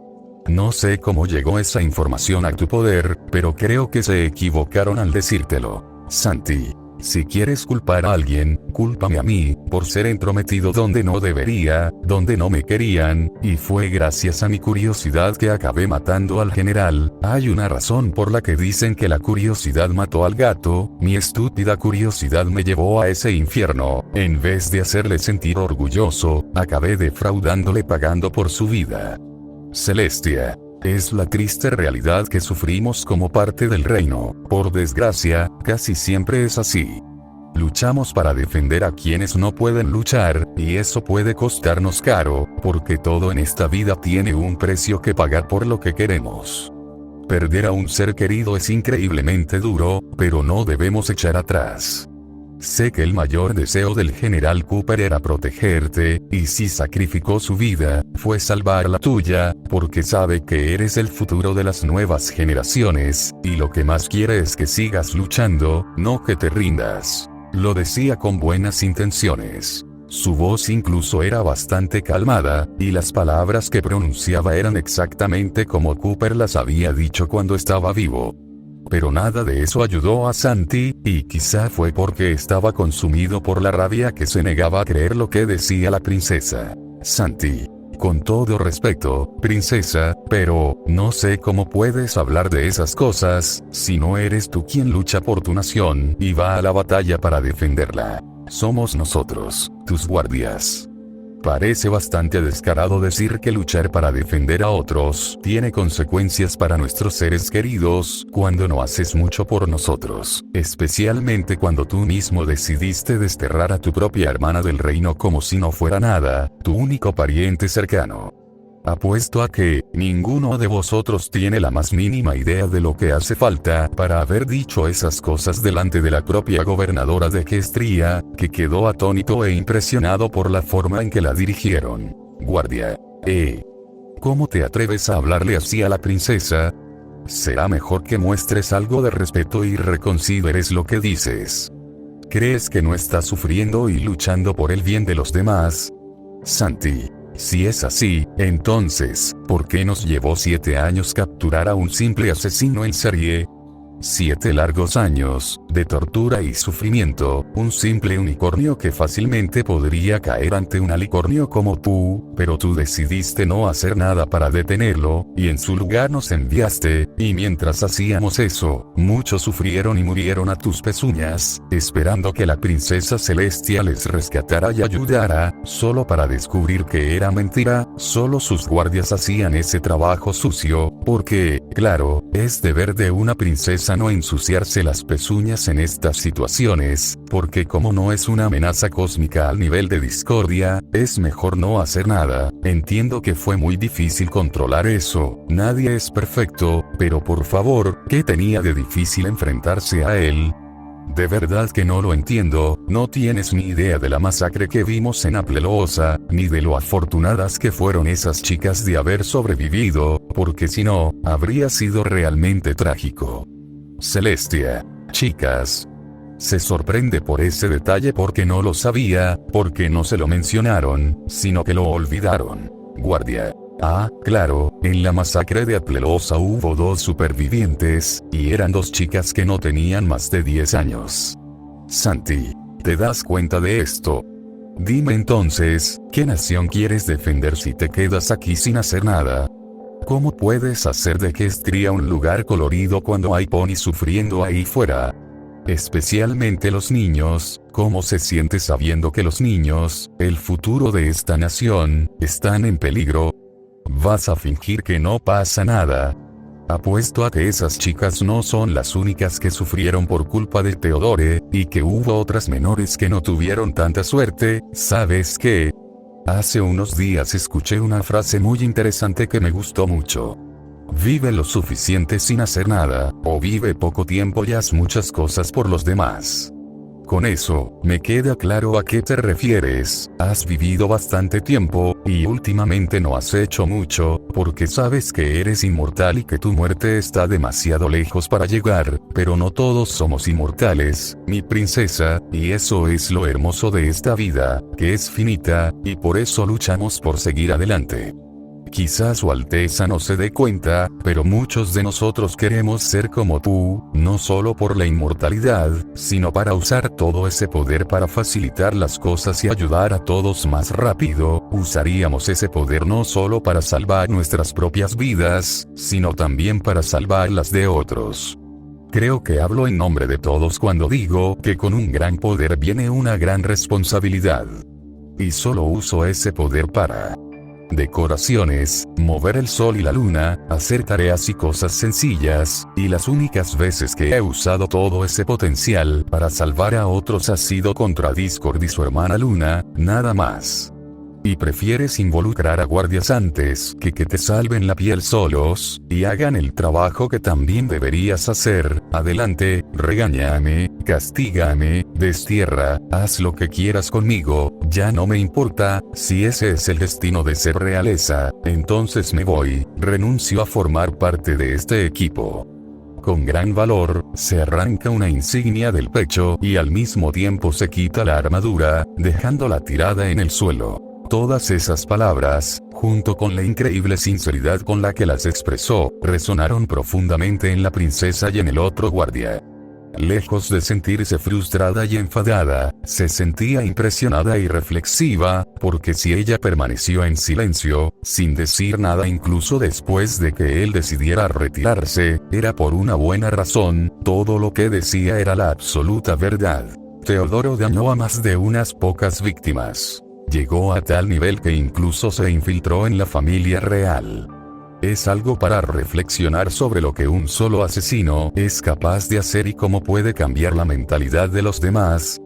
No sé cómo llegó esa información a tu poder, pero creo que se equivocaron al decírtelo. Santi, si quieres culpar a alguien, cúlpame a mí, por ser entrometido donde no debería, donde no me querían, y fue gracias a mi curiosidad que acabé matando al general. Hay una razón por la que dicen que la curiosidad mató al gato. Mi estúpida curiosidad me llevó a ese infierno. En vez de hacerle sentir orgulloso, acabé defraudándole pagando por su vida. Celestia. Es la triste realidad que sufrimos como parte del reino. Por desgracia, casi siempre es así. Luchamos para defender a quienes no pueden luchar, y eso puede costarnos caro, porque todo en esta vida tiene un precio que pagar por lo que queremos. Perder a un ser querido es increíblemente duro, pero no debemos echar atrás. Sé que el mayor deseo del general Cooper era protegerte, y si sacrificó su vida, fue salvar la tuya, porque sabe que eres el futuro de las nuevas generaciones, y lo que más quiere es que sigas luchando, no que te rindas. Lo decía con buenas intenciones. Su voz incluso era bastante calmada, y las palabras que pronunciaba eran exactamente como Cooper las había dicho cuando estaba vivo. Pero nada de eso ayudó a Santi, y quizá fue porque estaba consumido por la rabia que se negaba a creer lo que decía la princesa. Santi. Con todo respeto, princesa, pero no sé cómo puedes hablar de esas cosas, si no eres tú quien lucha por tu nación y va a la batalla para defenderla. Somos nosotros, tus guardias. Parece bastante descarado decir que luchar para defender a otros tiene consecuencias para nuestros seres queridos, cuando no haces mucho por nosotros, especialmente cuando tú mismo decidiste desterrar a tu propia hermana del reino como si no fuera nada, tu único pariente cercano. Apuesto a que ninguno de vosotros tiene la más mínima idea de lo que hace falta para haber dicho esas cosas delante de la propia gobernadora de Equestria, que quedó atónito e impresionado por la forma en que la dirigieron. Guardia. ¿Cómo te atreves a hablarle así a la princesa? Será mejor que muestres algo de respeto y reconsideres lo que dices. ¿Crees que no estás sufriendo y luchando por el bien de los demás? Santi. Si es así, entonces, ¿por qué nos llevó 7 años capturar a un simple asesino en serie? 7 largos años, de tortura y sufrimiento, un simple unicornio que fácilmente podría caer ante un alicornio como tú, pero tú decidiste no hacer nada para detenerlo, y en su lugar nos enviaste, y mientras hacíamos eso, muchos sufrieron y murieron a tus pezuñas, esperando que la princesa Celestia les rescatara y ayudara, solo para descubrir que era mentira. Solo sus guardias hacían ese trabajo sucio, porque, claro, es deber de una princesa no ensuciarse las pezuñas en estas situaciones, porque como no es una amenaza cósmica al nivel de discordia, es mejor no hacer nada. Entiendo que fue muy difícil controlar eso, nadie es perfecto, pero por favor, ¿qué tenía de difícil enfrentarse a él? De verdad que no lo entiendo. No tienes ni idea de la masacre que vimos en Aplelosa, ni de lo afortunadas que fueron esas chicas de haber sobrevivido, porque si no, habría sido realmente trágico. Celestia. Chicas. Se sorprende por ese detalle porque no lo sabía, porque no se lo mencionaron, sino que lo olvidaron. Guardia. Ah, claro, en la masacre de Aplelosa hubo 2 supervivientes, y eran 2 chicas que no tenían más de 10 años. Santi, ¿te das cuenta de esto? Dime entonces, ¿qué nación quieres defender si te quedas aquí sin hacer nada? ¿Cómo puedes hacer de Equestria un lugar colorido cuando hay ponis sufriendo ahí fuera? Especialmente los niños, ¿cómo se siente sabiendo que los niños, el futuro de esta nación, están en peligro? ¿Vas a fingir que no pasa nada? Apuesto a que esas chicas no son las únicas que sufrieron por culpa de Theodore, y que hubo otras menores que no tuvieron tanta suerte. ¿Sabes qué? Hace unos días escuché una frase muy interesante que me gustó mucho. Vive lo suficiente sin hacer nada, o vive poco tiempo y haz muchas cosas por los demás. Con eso, me queda claro a qué te refieres. Has vivido bastante tiempo, y últimamente no has hecho mucho, porque sabes que eres inmortal y que tu muerte está demasiado lejos para llegar, pero no todos somos inmortales, mi princesa, y eso es lo hermoso de esta vida, que es finita, y por eso luchamos por seguir adelante. Quizás Su Alteza no se dé cuenta, pero muchos de nosotros queremos ser como tú, no solo por la inmortalidad, sino para usar todo ese poder para facilitar las cosas y ayudar a todos más rápido. Usaríamos ese poder no solo para salvar nuestras propias vidas, sino también para salvar las de otros. Creo que hablo en nombre de todos cuando digo que con un gran poder viene una gran responsabilidad. Y solo uso ese poder para decoraciones, mover el sol y la luna, hacer tareas y cosas sencillas, y las únicas veces que he usado todo ese potencial para salvar a otros ha sido contra Discord y su hermana Luna, nada más. Y prefieres involucrar a guardias antes que te salven la piel solos, y hagan el trabajo que también deberías hacer. Adelante, regáñame, castígame, destierra, haz lo que quieras conmigo, ya no me importa. Si ese es el destino de ser realeza, entonces me voy, renuncio a formar parte de este equipo. Con gran valor, se arranca una insignia del pecho y al mismo tiempo se quita la armadura, dejándola tirada en el suelo. Todas esas palabras, junto con la increíble sinceridad con la que las expresó, resonaron profundamente en la princesa y en el otro guardia. Lejos de sentirse frustrada y enfadada, se sentía impresionada y reflexiva, porque si ella permaneció en silencio, sin decir nada incluso después de que él decidiera retirarse, era por una buena razón. Todo lo que decía era la absoluta verdad. Teodoro dañó a más de unas pocas víctimas. Llegó a tal nivel que incluso se infiltró en la familia real. Es algo para reflexionar sobre lo que un solo asesino es capaz de hacer y cómo puede cambiar la mentalidad de los demás.